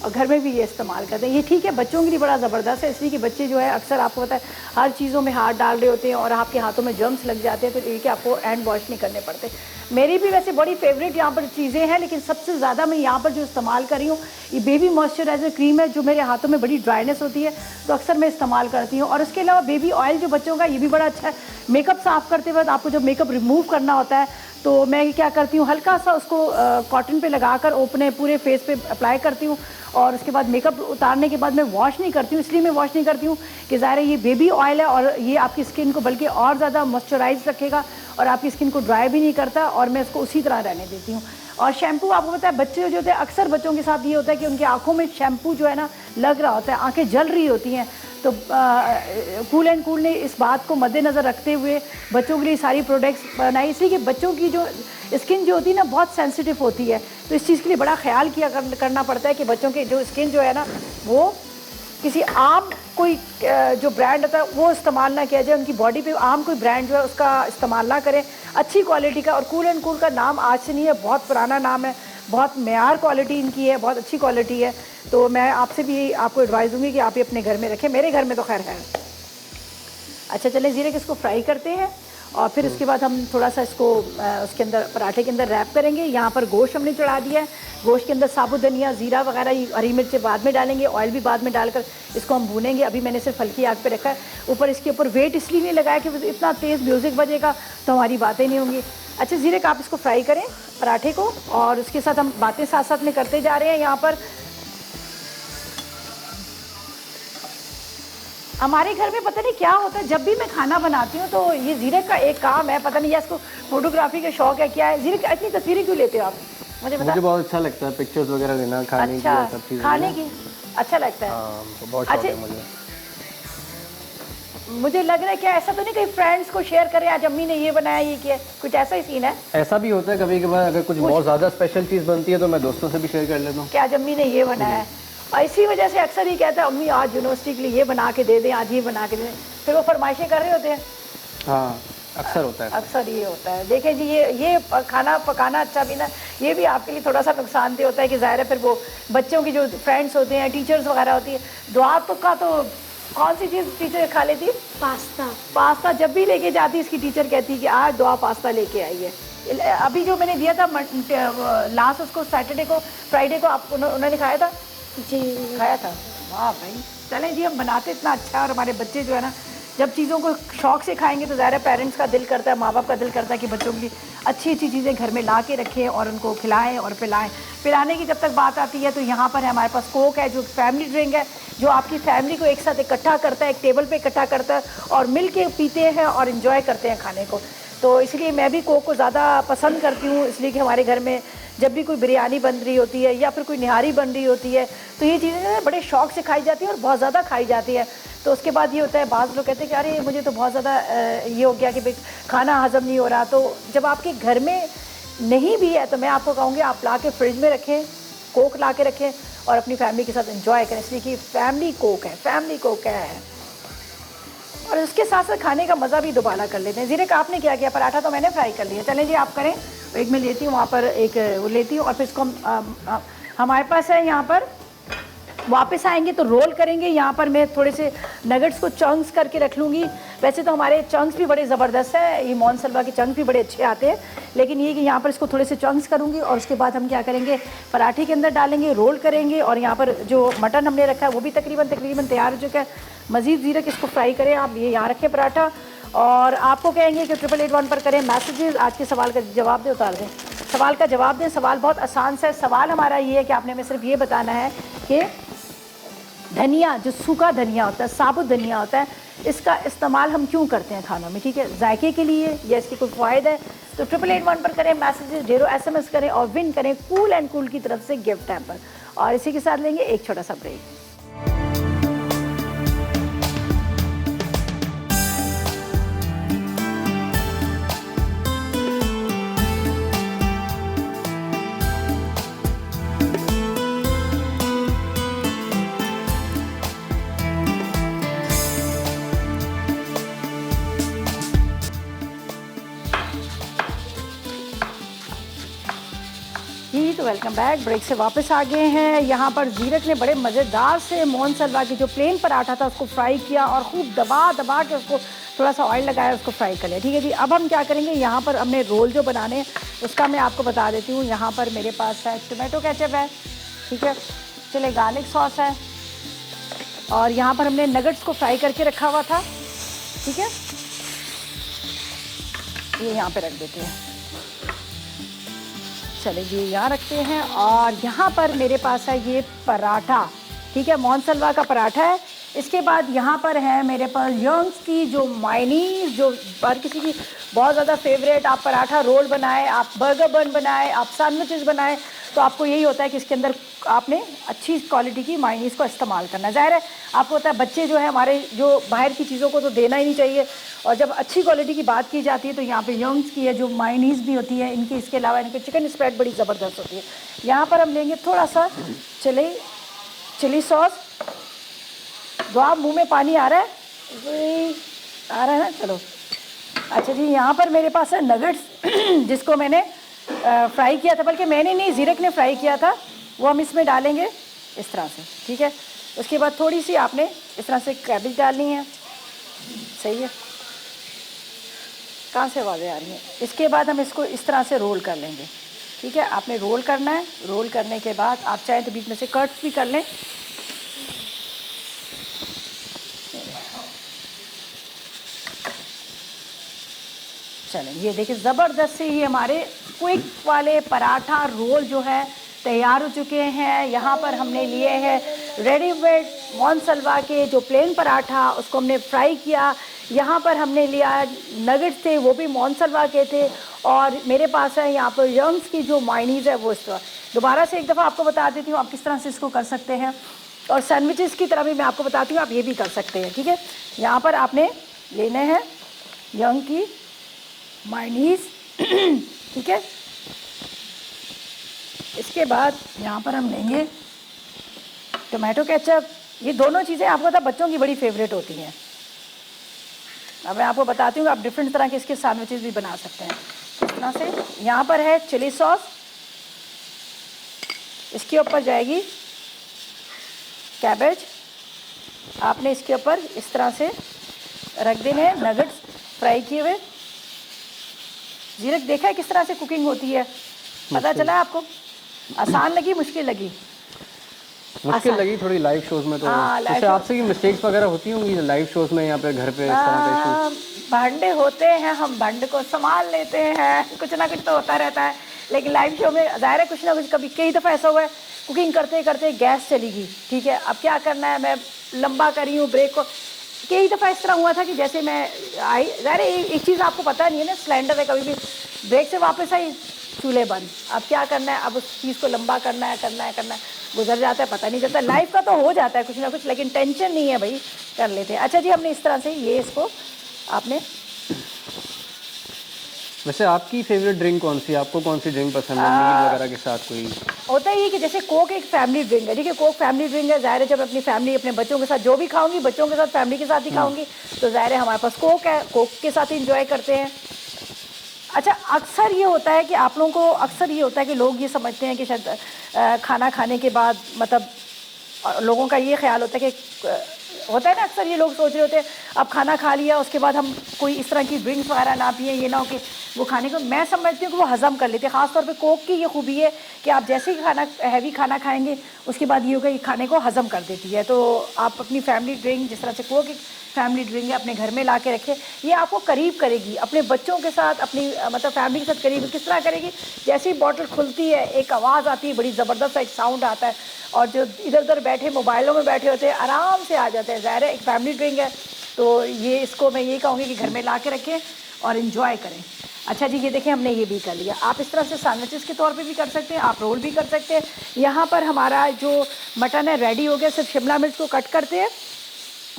और घर में भी ये इस्तेमाल करते हैं। ये ठीक है, बच्चों के लिए बड़ा ज़बरदस्त है, इसलिए कि बच्चे जो है अक्सर आपको पता है हर चीज़ों में हाथ डाल रहे होते हैं और आपके हाथों में जर्म्स लग जाते हैं, तो ये कि आपको हैंड वॉश नहीं करने पड़ते। मेरी भी वैसे बड़ी फेवरेट यहाँ पर चीज़ें हैं, लेकिन सबसे ज़्यादा मैं यहाँ पर जो इस्तेमाल कर रही हूँ, ये बेबी मॉइस्चराइजर क्रीम है, जो मेरे हाथों में बड़ी ड्राइनेस होती है, तो अक्सर मैं इस्तेमाल करती हूँ। और इसके अलावा बेबी ऑयल जो बच्चों का, ये भी बड़ा अच्छा है। मेकअप साफ़ करते वक्त आपको जब मेकअप रिमूव करना होता है, तो मैं क्या करती हूँ, हल्का सा उसको कॉटन पे लगाकर अपने पूरे फेस पे अप्लाई करती हूँ, और उसके बाद मेकअप उतारने के बाद मैं वॉश नहीं करती हूँ। इसलिए मैं वॉश नहीं करती हूँ कि ज़ाहिर है ये बेबी ऑयल है, और ये आपकी स्किन को बल्कि और ज़्यादा मॉइस्चराइज रखेगा और आपकी स्किन को ड्राई भी नहीं करता, और मैं इसको उसी तरह रहने देती हूँ। और शैम्पू, आपको पता है बच्चे जो होते हैं, अक्सर बच्चों के साथ ये होता है कि उनकी आँखों में शैम्पू जो है ना लग रहा होता है, आँखें जल रही होती हैं। तो कूल एंड कूल ने इस बात को मद्देनज़र रखते हुए बच्चों के लिए सारी प्रोडक्ट्स बनाई, इसलिए कि बच्चों की जो स्किन जो होती है ना बहुत सेंसिटिव होती है, तो इस चीज़ के लिए बड़ा ख्याल करना पड़ता है कि बच्चों की जो स्किन जो है ना, वो किसी आम कोई जो ब्रांड होता है वो इस्तेमाल ना किया जाए, उनकी बॉडी पे आम कोई ब्रांड जो है उसका इस्तेमाल ना करें, अच्छी क्वालिटी का। और कूल एंड कूल का नाम आज से नहीं है, बहुत पुराना नाम है, बहुत मेयार क्वालिटी इनकी है, बहुत अच्छी क्वालिटी है। तो मैं आपसे भी आपको एडवाइस दूंगी कि आप ये अपने घर में रखें, मेरे घर में तो खैर है। अच्छा चलें, ज़ीरे के इसको फ्राई करते हैं, और फिर उसके बाद हम थोड़ा सा इसको उसके अंदर पराठे के अंदर रैप करेंगे। यहाँ पर गोश्त हमने चढ़ा दिया है, गोश्त के अंदर साबुत धनिया, ज़ीरा वगैरह, हरी मिर्चें बाद में डालेंगे, ऑयल भी बाद में डालकर इसको हम भूनेंगे। अभी मैंने सिर्फ हल्की आग पे रखा है। ऊपर इसके ऊपर वेट इसलिए नहीं लगाया कि इतना तेज़ म्यूज़िक बजेगा तो हमारी बातें नहीं होंगी। अच्छा ज़ीरे का आप इसको फ्राई करें पराठे को, और उसके साथ हम बातें साथ साथ में करते जा रहे हैं। यहाँ पर हमारे घर में पता नहीं क्या होता है, जब भी मैं खाना बनाती हूँ तो ये ज़ीरे का एक काम है, पता नहीं या इसको फोटोग्राफी का शौक है क्या है। ज़ीरे की इतनी तस्वीरें क्यों लेते हो आप? मुझे बहुत अच्छा लगता है पिक्चर्स वगैरह लेना, खाने अच्छा, की सब चीज़ें खाने की अच्छा लगता है। बहुत शौक है मुझे। मुझे लग रहा है कि ऐसा तो नहीं कहीं फ्रेंड्स को शेयर करें आज अम्मी ने ये बनाया ये किया, कुछ ऐसा ही सीन है ऐसा भी होता है कभी कभार, अगर कुछ बहुत ज़्यादा स्पेशल चीज़ बनती है तो मैं दोस्तों से भी शेयर कर लेता हूँ कि आज अम्मी ने ये बनाया है। और इसी वजह से अक्सर ही कहता है अम्मी आज यूनिवर्सिटी के लिए ये बना के दे दें, आज ये बना के दे दें, फिर वो फरमाइशें कर रहे होते हैं। हाँ अक्सर होता है। अक्सर ये होता है। देखें जी, ये खाना पकाना अच्छा भी ना, ये भी आपके लिए थोड़ा सा नुकसानदेह होता है कि ज़ाहिर है फिर वो बच्चों की जो फ्रेंड्स होते हैं, टीचर्स वगैरह होती है, दुआ तो का तो कौन सी चीज़ टीचर खा लेती है? पास्ता जब भी लेके जाती इसकी टीचर कहती है कि आज दुआ पास्ता लेके आई है। अभी जो मैंने दिया था लास्ट उसको सैटरडे को फ्राइडे को आप उन्होंने खाया था जी खाया था। वाह भाई, चलें जी, हम बनाते इतना अच्छा है और हमारे बच्चे जो है ना जब चीज़ों को शौक़ से खाएंगे तो ज़ाहिर है पेरेंट्स का दिल करता है, माँ बाप का दिल करता है कि बच्चों की अच्छी अच्छी चीज़ें घर में ला के रखें और उनको खिलाएं और पिलाएं। पिलाने की जब तक बात आती है तो यहाँ पर है हमारे पास कोक है, जो फैमिली ड्रिंक है, जो आपकी फैमिली को एक साथ इकट्ठा करता है, एक टेबल पे इकट्ठा करता है और मिल के पीते हैं और इन्जॉय करते हैं खाने को। तो इसलिए मैं भी कोक को ज़्यादा पसंद करती हूँ, इसलिए कि हमारे घर में जब भी कोई बिरयानी बन रही होती है या फिर कोई निहारी बन रही होती है तो ये चीज़ें बड़े शौक़ से खाई जाती हैं और बहुत ज़्यादा खाई जाती है। तो उसके बाद ये होता है, बाज़ लोग कहते हैं कि अरे मुझे तो बहुत ज़्यादा ये हो गया कि भाई खाना हज़म नहीं हो रहा। तो जब आपके घर में नहीं भी है तो मैं आपको कहूँगी आप ला के फ्रिज में रखें, कोक ला के रखें और अपनी फैमिली के साथ एंजॉय करें, इसलिए कि फैमिली कोक है। और उसके साथ साथ खाने का मज़ा भी दोबारा कर लेते हैं। ज़ीरे का आपने क्या किया? पराठा तो मैंने फ्राई कर लिया। चलें जी आप करें। एक मैं लेती हूँ वहाँ पर, एक वो लेती हूँ और फिर इसको हमारे पास है यहाँ पर, वापस आएंगे तो रोल करेंगे। यहाँ पर मैं थोड़े से नगेट्स को चंक्स करके रख लूँगी। वैसे तो हमारे चंक्स भी बड़े ज़बरदस्त है, ये मोहन सलवा के चंक्स भी बड़े अच्छे आते हैं, लेकिन ये कि यहाँ पर इसको थोड़े से चंक्स करूँगी और उसके बाद हम क्या करेंगे, पराठे के अंदर डालेंगे, रोल करेंगे। और यहाँ पर जो मटन हमने रखा है वो भी तकरीबन तैयार हो चुका है। मज़ीद ज़ीरक इसको फ्राई करें आप, ये यहाँ रखें पराठा। और आपको कहेंगे कि 881 पर करें मैसेजेस, आज के सवाल का जवाब दें, उतार दें, सवाल का जवाब दें। सवाल बहुत आसान सा है। सवाल हमारा ये है कि आपने हमें सिर्फ ये बताना है कि धनिया, जो सूखा धनिया होता है, साबुत धनिया होता है, इसका इस्तेमाल हम क्यों करते हैं खानों में, ठीक है, जायके के लिए या इसकी कोई फ़ायदा है। तो 881 पर करें मैसेजेस, ढेरों SMS करें और विन करें कूल एंड कूल की तरफ से गिफ्ट हैम्पर। और इसी के साथ लेंगे एक छोटा सा ब्रेक। तो वेलकम बैक। ब्रेक से वापस आ गए हैं। यहाँ पर ज़ीरक ने बड़े मज़ेदार से मोहन सलवा की जो प्लेन पराठा था उसको फ्राई किया और खूब दबा के उसको थोड़ा सा ऑयल लगाया, उसको फ्राई कर लिया, ठीक है जी। अब हम क्या करेंगे, यहाँ पर हमने रोल जो बनाने हैं उसका मैं आपको बता देती हूँ। यहाँ पर मेरे पास है टोमेटो केचप है, ठीक है, चले गार्लिक सॉस है और यहाँ पर हमने नगेट्स को फ्राई करके रखा हुआ था, ठीक है, ये यहाँ पर रख देते हैं। चले जी यहाँ रखते हैं। और यहाँ पर मेरे पास है ये पराठा, ठीक है, मोहन सलवा का पराठा है। इसके बाद यहाँ पर है मेरे पास यंग्स की जो मायनीज़, जो हर किसी की बहुत ज़्यादा फेवरेट। आप पराठा रोल बनाएं, आप बर्गर बन बनाएं, आप सैंडविचेस बनाएं, तो आपको यही होता है कि इसके अंदर आपने अच्छी क्वालिटी की मायनीज़ को इस्तेमाल करना है। ज़ाहिर है आपको होता है बच्चे जो है हमारे, जो बाहर की चीज़ों को तो देना ही नहीं चाहिए, और जब अच्छी क्वालिटी की बात की जाती है तो यहाँ पे यंग्स की है जो मायनीज़ भी होती है इनकी। इसके अलावा इनकी चिकन स्प्रेड बड़ी ज़बरदस्त होती है। यहाँ पर हम लेंगे थोड़ा सा चिली सॉस। दुआ मुँह में पानी आ रहा है, आ रहा है ना, चलो। अच्छा जी, यहाँ पर मेरे पास है नगेट्स जिसको मैंने फ्राई किया था, बल्कि मैंने नहीं, ज़ीरक ने फ्राई किया था, वो हम इसमें डालेंगे इस तरह से, ठीक है। उसके बाद थोड़ी सी आपने इस तरह से कैबेज डालनी है, सही है, कहाँ से आवाज़ें आ रही हैं। इसके बाद हम इसको इस तरह से रोल कर लेंगे, ठीक है। आपने रोल करना है। रोल करने के बाद आप चाहें तो बीच में से कट्स भी कर लें। चलें, ये देखिए ज़बरदस्त से ये हमारे क्विक वाले पराठा रोल जो है तैयार हो चुके हैं। यहाँ पर हमने लिए हैं रेडीमेड मोहन सलवा के जो प्लेन पराठा, उसको हमने फ्राई किया। यहाँ पर हमने लिया नगेट्स थे, वो भी मोहन सलवा के थे। और मेरे पास है यहाँ पर यंग्स की जो मायनीज़ है वो। इस तरह दोबारा से एक दफ़ा आपको बता देती हूँ आप किस तरह से इसको कर सकते हैं। और सैंडविचेस की तरह भी मैं आपको बताती हूँ, आप ये भी कर सकते हैं, ठीक है। यहाँ पर आपने लेने हैं यंग की मायोनीज, ठीक है। इसके बाद यहाँ पर हम लेंगे टोमेटो केचप। ये दोनों चीज़ें आपको पता बच्चों की बड़ी फेवरेट होती हैं। अब मैं आपको बताती हूँ, आप डिफरेंट तरह के इसके सैंडविचेस भी बना सकते हैं इस तरह से। यहाँ पर है चिली सॉस, इसके ऊपर जाएगी कैबेज, आपने इसके ऊपर इस तरह से रख देने हैं नगेट्स फ्राई किए हुए। जीरक देखा है किस तरह से कुकिंग होती है, पता चला आपको? आसान लगी मुश्किल लगी? मुश्किल लगी थोड़ी लाइव शोज में। तो जैसे आपसे की मिस्टेक्स वगैरह होती होंगी लाइव शोज में, यहाँ पे घर पे इस तरह के इश्यूज? भांडे होते हैं, हम भांडे को संभाल लेते हैं, कुछ ना कुछ तो होता रहता है। लेकिन लाइव शो में ज़ाहिर है कुछ ना कुछ, कभी कई दफ़ा ऐसा हुआ है कुकिंग करते करते गैस चली गई, ठीक है, अब क्या करना है, मैं लंबा करी हूँ ब्रेक को। कई दफ़ा इस तरह हुआ था कि जैसे मैं आई, ज़ाहिर है एक चीज़ आपको पता नहीं है ना, सिलेंडर है, कभी भी ब्रेक से वापस आई चूल्हे बंद, अब क्या करना है, अब उस चीज़ को लंबा करना है, गुजर जाता है, पता नहीं चलता। लाइफ का तो हो जाता है कुछ ना कुछ, लेकिन टेंशन नहीं है भाई, कर लेते हैं। अच्छा जी, हमने इस तरह से ये इसको आपने। वैसे आपकी फेवरेट ड्रिंक कौन सी, आपको कौन सी ड्रिंक पसंद है मील वगैरह के साथ? कोई होता ही है कि जैसे कोक एक फैमिली ड्रिंक है, ठीक है, कोक फैमिली ड्रिंक है, ज़ाहिर है जब अपनी फैमिली अपने बच्चों के साथ जो भी खाऊंगी, बच्चों के साथ फैमिली के साथ ही खाऊंगी, तो ज़ाहिर है हमारे पास कोक है, कोक के साथ ही इंजॉय करते हैं। अच्छा, अक्सर ये होता है कि आप लोगों को अक्सर ये होता है कि लोग ये समझते हैं कि शायद खाना खाने के बाद, मतलब लोगों का ये ख्याल होता है कि होता है ना, अक्सर ये लोग सोच रहे होते हैं अब खाना खा लिया उसके बाद हम कोई इस तरह की ड्रिंक्स वगैरह ना पिए, ये ना हो कि वो खाने को, मैं समझती हूँ कि वो हज़म कर लेते हैं। ख़ासतौर पे कोक की ये खूबी है कि आप जैसे ही खाना हैवी खाना खाएंगे उसके बाद ये होगा कि खाने को हज़म कर देती है। तो आप अपनी फैमिली ड्रिंक, जिस तरह से कोक एक फैमिली ड्रिंक है, अपने घर में ला के रखें, ये आपको करीब करेगी अपने बच्चों के साथ, अपनी मतलब फैमिली के साथ करीब किस तरह करेगी। जैसे ही बॉटल खुलती है एक आवाज़ आती है, बड़ी ज़बरदस्त एक साउंड आता है, और जो इधर उधर बैठे मोबाइलों में बैठे होते हैं आराम से आ जाते हैं। ज़ाहिर है एक फैमिली ड्रिंक है, तो ये इसको मैं ये कहूँगी कि घर में ला के रखें और इन्जॉय करें। अच्छा जी, ये देखें हमने ये भी कर लिया। आप इस तरह से सैंडविचेस के तौर पे भी कर सकते हैं, आप रोल भी कर सकते हैं। यहाँ पर हमारा जो मटन है रेडी हो गया, सिर्फ शिमला मिर्च को कट करते हैं,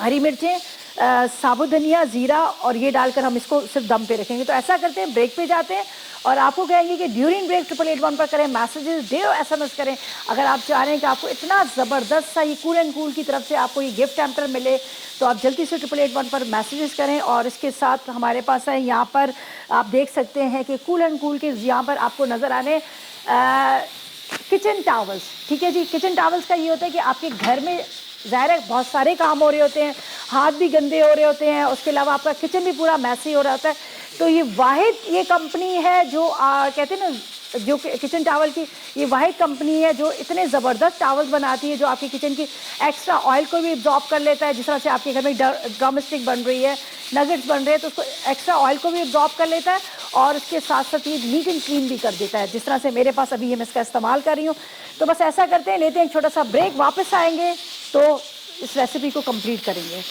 हरी मिर्चें, साबुत धनिया, ज़ीरा और ये डालकर हम इसको सिर्फ दम पे रखेंगे। तो ऐसा करते हैं, ब्रेक पे जाते हैं और आपको कहेंगे कि ड्यूरिंग ब्रेक 881 पर करें, मैसेजेस डे SMS करें। अगर आप चाह रहे हैं कि आपको इतना ज़बरदस्त सा ये कूल एंड कूल की तरफ से आपको ये गिफ्ट हैम्पर मिले, तो आप जल्दी से 881 पर मैसेजेस करें। और इसके साथ हमारे पास है यहाँ पर आप देख सकते हैं कि कूल एंड कूल के यहाँ पर आपको नज़र आने किचन टावल्स, ठीक है जी। किचन टावल्स का ये होता है कि आपके घर में ज़ाहिर है बहुत सारे काम हो रहे होते हैं, हाथ भी गंदे हो रहे होते हैं, उसके अलावा आपका किचन भी पूरा मैसी हो रहा होता है। तो ये वाहिद ये कंपनी है जो कहते हैं ना, जो किचन टावल की ये वाहिद कंपनी है जो इतने ज़बरदस्त टावल्स बनाती है, जो आपकी किचन की एक्स्ट्रा ऑयल को भी एब्जॉर्ब कर लेता है। जिस तरह से आपके घर में ड्रम स्टिक बन रही है, नगेट्स बन रहे हैं, तो उसको एक्स्ट्रा ऑयल को भी एब्जॉर्ब कर लेता है और उसके साथ साथ ये नीट एंड क्लीन भी कर देता है। जिस तरह से मेरे पास अभी मैं इसका इस्तेमाल कर रही हूँ। तो बस ऐसा करते हैं, लेते हैं एक छोटा सा ब्रेक, वापस आएंगे तो इस रेसिपी को कंप्लीट करेंगे।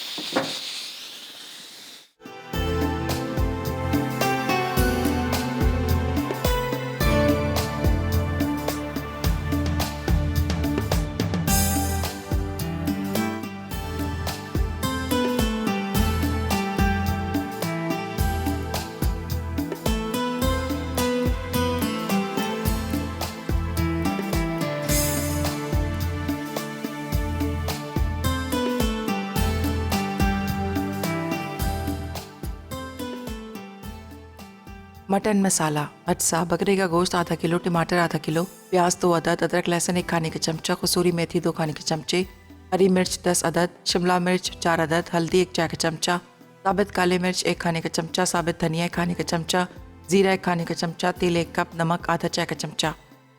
मटन मसाला, अज्जा, बकरे का गोश्त आधा किलो, टमाटर आधा किलो, प्याज 2 अदद, अदरक लहसुन 1 खाने का चमचा, कसूरी मेथी 2 खाने के चमचे, हरी मिर्च 10 अदद, शिमला मिर्च 4 अदद, हल्दी 1 चाय का चमचा, साबित काले मिर्च 1 खाने का चमचा, साबित धनिया 1 खाने का चमचा, जीरा 1 खाने का चमचा, तेल 1 कप, नमक आधा चाय का चमचा।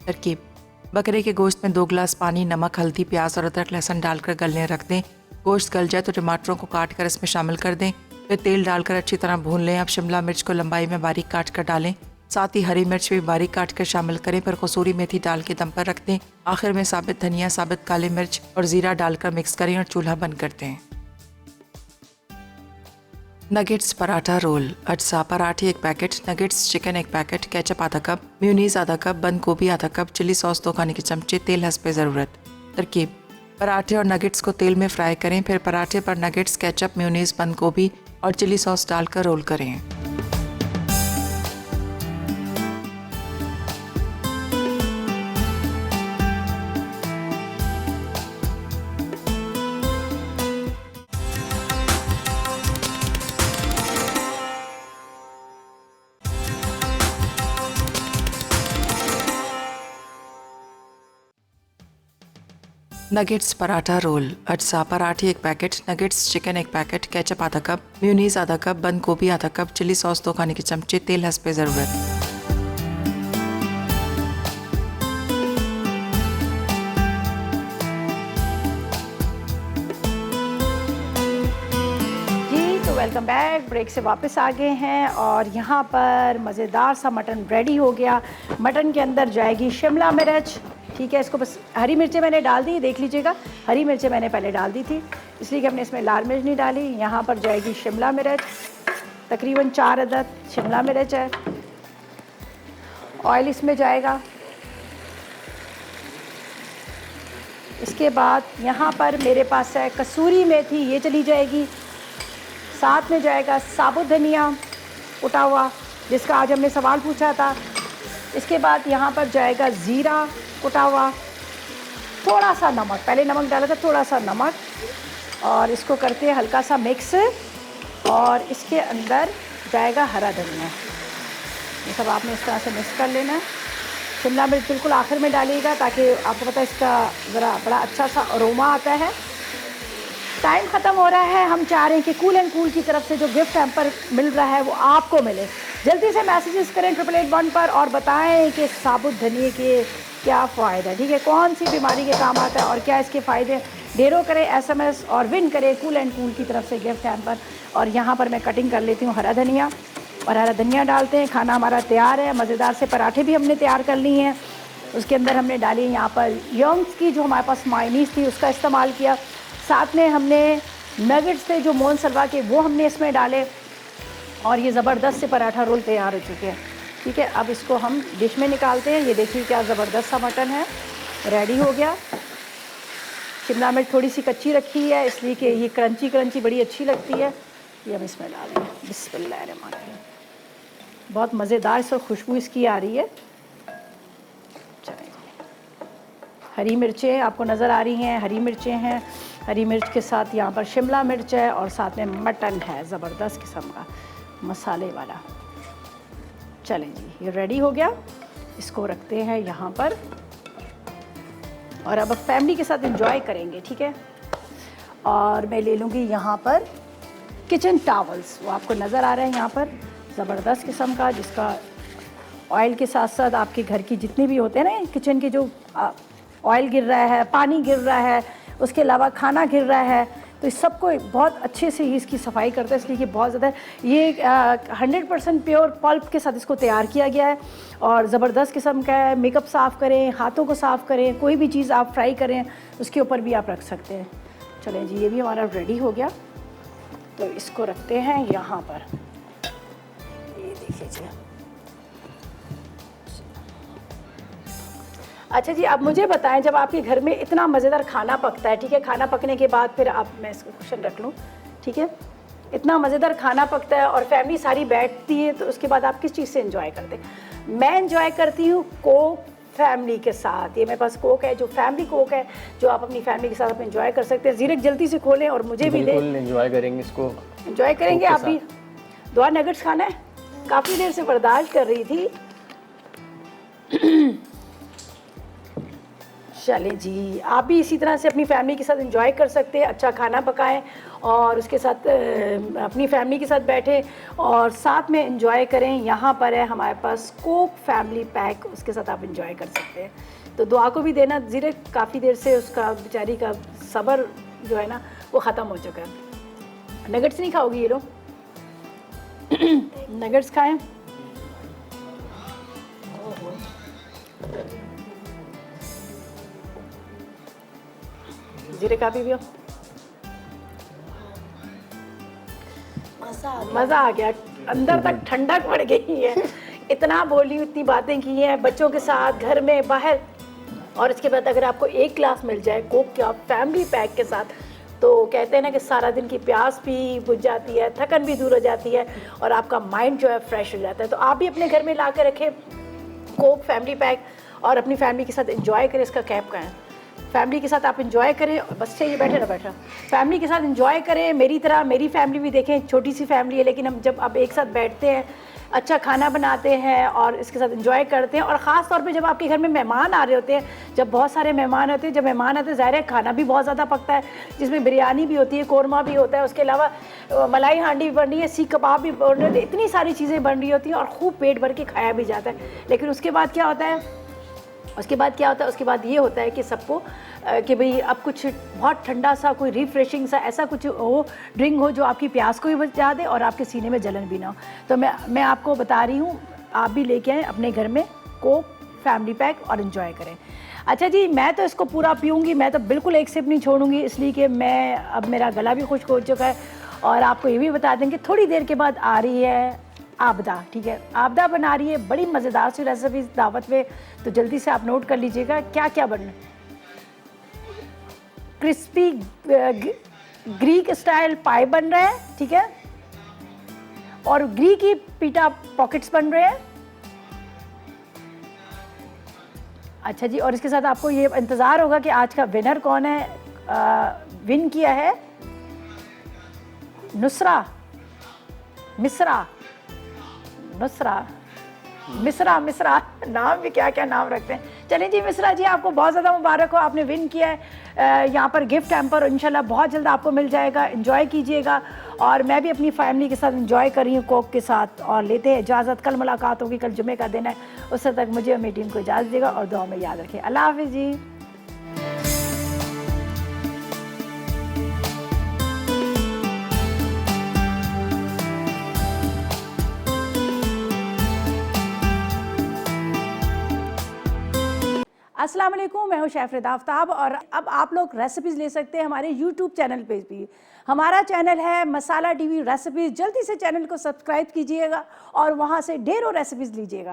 तरकीब: बकरे के गोश्त में 2 गिलास पानी, नमक, हल्दी, प्याज और अदरक लहसुन डालकर गलने रख दें। गोश्त गल जाए तो टमाटरों को काट कर इसमें शामिल कर दें, फिर तेल डालकर अच्छी तरह भून लें। अब शिमला मिर्च को लंबाई में बारीक काट कर डालें, साथ ही हरी मिर्च भी बारीक काट कर शामिल करें, फिर कसूरी मेथी डाल के दम पर रख दें। आखिर में साबित धनिया, साबित काले मिर्च और ज़ीरा डालकर मिक्स करें और चूल्हा बंद कर दें। नगेट्स पराठा रोल, अज्जा, पराठे 1 packet, nuggets chicken 1 packet, ketchup आधा कप, म्यूनीस आधा कप, बंद गोभी आधा कप, चिली सॉस 2 खाने के चमचे, तेल हस्बे ज़रूरत। तरकीब: पराठे और नगेट्स को तेल में फ्राई करें, फिर पराठे पर नगेट्स, केचप, मेयोनीज, बंद गोभी और चिली सॉस डालकर रोल करें। Nuggets paratha roll. अज्जा पराठे 1 packet, nuggets chicken 1 packet, ketchup आधा कप, मेयोनीज आधा कप, बंद गोभी आधा कप, चिली सॉस 2 खाने के चमचे, तेल हंसपे ज़रूरत। Welcome back. ब्रेक से वापस आ गए हैं और यहाँ पर मज़ेदार सा मटन रेडी हो गया। मटन के अंदर जाएगी शिमला मिर्च, ठीक है। इसको बस हरी मिर्चें मैंने डाल दी, देख लीजिएगा, हरी मिर्चें मैंने पहले डाल दी थी, इसलिए कि हमने इसमें लाल मिर्च नहीं डाली। यहाँ पर जाएगी शिमला मिर्च, तकरीबन 4 अदद शिमला मिर्च है। ऑयल इसमें जाएगा। इसके बाद यहाँ पर मेरे पास है कसूरी मेथी, ये चली जाएगी। साथ में जाएगा साबुत धनिया कुटा हुआ, जिसका आज हमने सवाल पूछा था। इसके बाद यहाँ पर जाएगा ज़ीरा कुटा हुआ, थोड़ा सा नमक, पहले नमक डाला था, थोड़ा सा नमक, और इसको करते हैं हल्का सा मिक्स। और इसके अंदर जाएगा हरा धनिया, ये सब आपने इस तरह से मिक्स कर लेना है। शिमला मिर्च बिल्कुल आखिर में डालिएगा ताकि आपको पता है इसका ज़रा बड़ा अच्छा सा अरोमा आता है। टाइम ख़त्म हो रहा है, हम चाह रहे हैं कि कूल एंड कूल की तरफ से जो गिफ्ट हैम्पर मिल रहा है वो आपको मिले। जल्दी से मैसेजेस करें 888 पर और बताएं कि साबुत धनिए के क्या फ़ायदा है, ठीक है, कौन सी बीमारी के काम आता है और क्या इसके फ़ायदे। ढेरों करें SMS और विन करें कूल एंड कूल की तरफ से गिफ्ट हैम्पर। और यहाँ पर मैं कटिंग कर लेती हूँ हरा धनिया, और हरा धनिया डालते हैं। खाना हमारा तैयार है। मज़ेदार से पराठे भी हमने तैयार कर ली हैं। उसके अंदर हमने डाली यहाँ पर यंग्स की जो हमारे पास मायनीस थी उसका इस्तेमाल किया। साथ में हमने नगेट्स थे जो मोहन सलवा के, वो हमने इसमें डाले। और ये ज़बरदस्त से पराठा रोल तैयार हो चुके हैं, ठीक है। अब इसको हम डिश में निकालते हैं। ये देखिए क्या ज़बरदस्त सा मटन है, रेडी हो गया। शिमला मिर्च थोड़ी सी कच्ची रखी है इसलिए कि ये क्रंची क्रंची बड़ी अच्छी लगती है। ये हम इसमें डालेंगे। बिस्मिल्लाहिर्रहमानिर्रहीम। बहुत मज़ेदार से खुशबू इसकी आ रही है। चलें, हरी मिर्चें आपको नज़र आ रही हैं, हरी मिर्चें हैं। हरी मिर्च के साथ यहाँ पर शिमला मिर्च है और साथ में मटन है ज़बरदस्त किस्म का मसाले वाला। चलें जी, ये रेडी हो गया। इसको रखते हैं यहाँ पर और अब फैमिली के साथ एंजॉय करेंगे, ठीक है। और मैं ले लूँगी यहाँ पर किचन टॉवल्स, वो आपको नज़र आ रहा है यहाँ पर, ज़बरदस्त किस्म का, जिसका ऑयल के साथ साथ आपके घर की जितने भी होते हैं ना किचन के, जो ऑयल गिर रहा है, पानी गिर रहा है, उसके अलावा खाना गिर रहा है, तो इस सबको बहुत अच्छे से ही इसकी सफाई करता है। इसलिए कि बहुत ज़्यादा ये 100% प्योर पल्प के साथ इसको तैयार किया गया है और ज़बरदस्त किस्म का है। मेकअप साफ़ करें, हाथों को साफ़ करें, कोई भी चीज़ आप फ्राई करें उसके ऊपर भी आप रख सकते हैं। चलें जी, ये भी हमारा रेडी हो गया। तो इसको रखते हैं यहाँ पर, ये देखिए जी। अच्छा जी, अब मुझे बताएं, जब आपके घर में इतना मज़ेदार खाना पकता है, ठीक है, खाना पकने के बाद फिर आप, मैं इसको क्वेश्चन रख लूँ, ठीक है, इतना मज़ेदार खाना पकता है और फैमिली सारी बैठती है, तो उसके बाद आप किस चीज़ से एंजॉय करते हैं? मैं एंजॉय करती हूँ कोक फैमिली के साथ। ये मेरे पास कोक है जो फैमिली कोक है, जो आप अपनी फैमिली के साथ आप एंजॉय कर सकते हैं। ज़ीरक जल्दी से खोलें और मुझे भी दें। एंजॉय करेंगे इसको, एंजॉय करेंगे। आप भी दुआ नगेट्स खाना है, काफ़ी देर से बर्दाश्त कर रही थी। चलें जी, आप भी इसी तरह से अपनी फैमिली के साथ एंजॉय कर सकते हैं। अच्छा खाना पकाएं और उसके साथ अपनी फैमिली के साथ बैठें और साथ में एंजॉय करें। यहाँ पर है हमारे पास कोक फैमिली पैक, उसके साथ आप एंजॉय कर सकते हैं। तो दुआ को भी देना, ज़ीरक काफ़ी देर से उसका बेचारी का सब्र जो है ना वो ख़त्म हो चुका है। नगेट्स नहीं खाओगी ये लोग? नगेट्स खाएं। जीरे का भी हो, मज़ा आ गया, अंदर तक ठंडक पड़ गई है। इतना बोली, इतनी बातें की हैं बच्चों के साथ, घर में, बाहर, और इसके बाद अगर आपको एक ग्लास मिल जाए कोक का फैमिली पैक के साथ, तो कहते हैं ना कि सारा दिन की प्यास भी बुझ जाती है, थकन भी दूर हो जाती है और आपका माइंड जो है फ्रेश हो जाता है। तो आप भी अपने घर में ला के रखें कोक फैमिली पैक और अपनी फैमिली के साथ एंजॉय करें। इसका कैप का है, फैमिली के साथ आप एंजॉय करें। बस चाहिए बैठे ना बैठा, फैमिली के साथ एंजॉय करें। मेरी तरह मेरी फैमिली भी देखें, छोटी सी फैमिली है लेकिन हम जब अब एक साथ बैठते हैं, अच्छा खाना बनाते हैं और इसके साथ एंजॉय करते हैं। और ख़ास तौर पे जब आपके घर में मेहमान आ रहे होते हैं, जब बहुत सारे मेहमान होते हैं, जब मेहमान आते हैं ज़ाहिर है खाना भी बहुत ज़्यादा पकता है, जिसमें बिरयानी भी होती है, कोरमा भी होता है, उसके अलावा मलाई हांडी भी बन रही है, सीख कबाब भी बन रहे हैं, इतनी सारी चीज़ें बन रही होती हैं और खूब पेट भर के खाया भी जाता है। लेकिन उसके बाद क्या होता है, उसके बाद ये होता है कि सबको कि भाई अब कुछ बहुत ठंडा सा, कोई रिफ्रेशिंग सा ऐसा कुछ हो, ड्रिंक हो जो आपकी प्यास को भी बुझा दे और आपके सीने में जलन भी ना हो। तो मैं आपको बता रही हूँ, आप भी लेके आएँ अपने घर में कोक फैमिली पैक और इन्जॉय करें। अच्छा जी, मैं तो इसको पूरा पीऊँगी, मैं तो बिल्कुल एक सिप नहीं छोड़ूंगी, इसलिए कि मैं अब मेरा गला भी खुश्क हो चुका है। और आपको ये भी बता दें कि थोड़ी देर के बाद आ रही है आपदा, ठीक है, आपदा बना रही है बड़ी मज़ेदार सी रेसिपी दावत में, तो जल्दी से आप नोट कर लीजिएगा क्या क्या बनना है। क्रिस्पी ग्रीक स्टाइल पाई बन रहा है, ठीक है, और ग्रीक की पीटा पॉकेट्स बन रहे हैं। अच्छा जी, और इसके साथ आपको ये इंतज़ार होगा कि आज का विनर कौन है। विन किया है मिश्रा, नाम भी क्या क्या नाम रखते हैं। चलें जी मिश्रा जी, आपको बहुत ज़्यादा मुबारक हो, आपने विन किया है यहाँ पर गिफ्ट हैम्पर, इंशाल्लाह बहुत जल्द आपको मिल जाएगा। एंजॉय कीजिएगा और मैं भी अपनी फैमिली के साथ एंजॉय कर रही हूँ कोक के साथ। और लेते हैं इजाज़त, कल मुलाकात होगी, कल जुमे का दिन है, उससे तक मुझे और मेरी टीम को इजाज़त देगा और दुआ में याद रखें। अल्लाह हाफ़िज़ जी। अस्सलाम वालेकुम, मैं हूँ शेफ़ आफ्ताब और अब आप लोग रेसिपीज़ ले सकते हैं हमारे YouTube चैनल पे भी। हमारा चैनल है मसाला टीवी रेसिपीज़, जल्दी से चैनल को सब्सक्राइब कीजिएगा और वहाँ से ढेरों रेसिपीज़ लीजिएगा।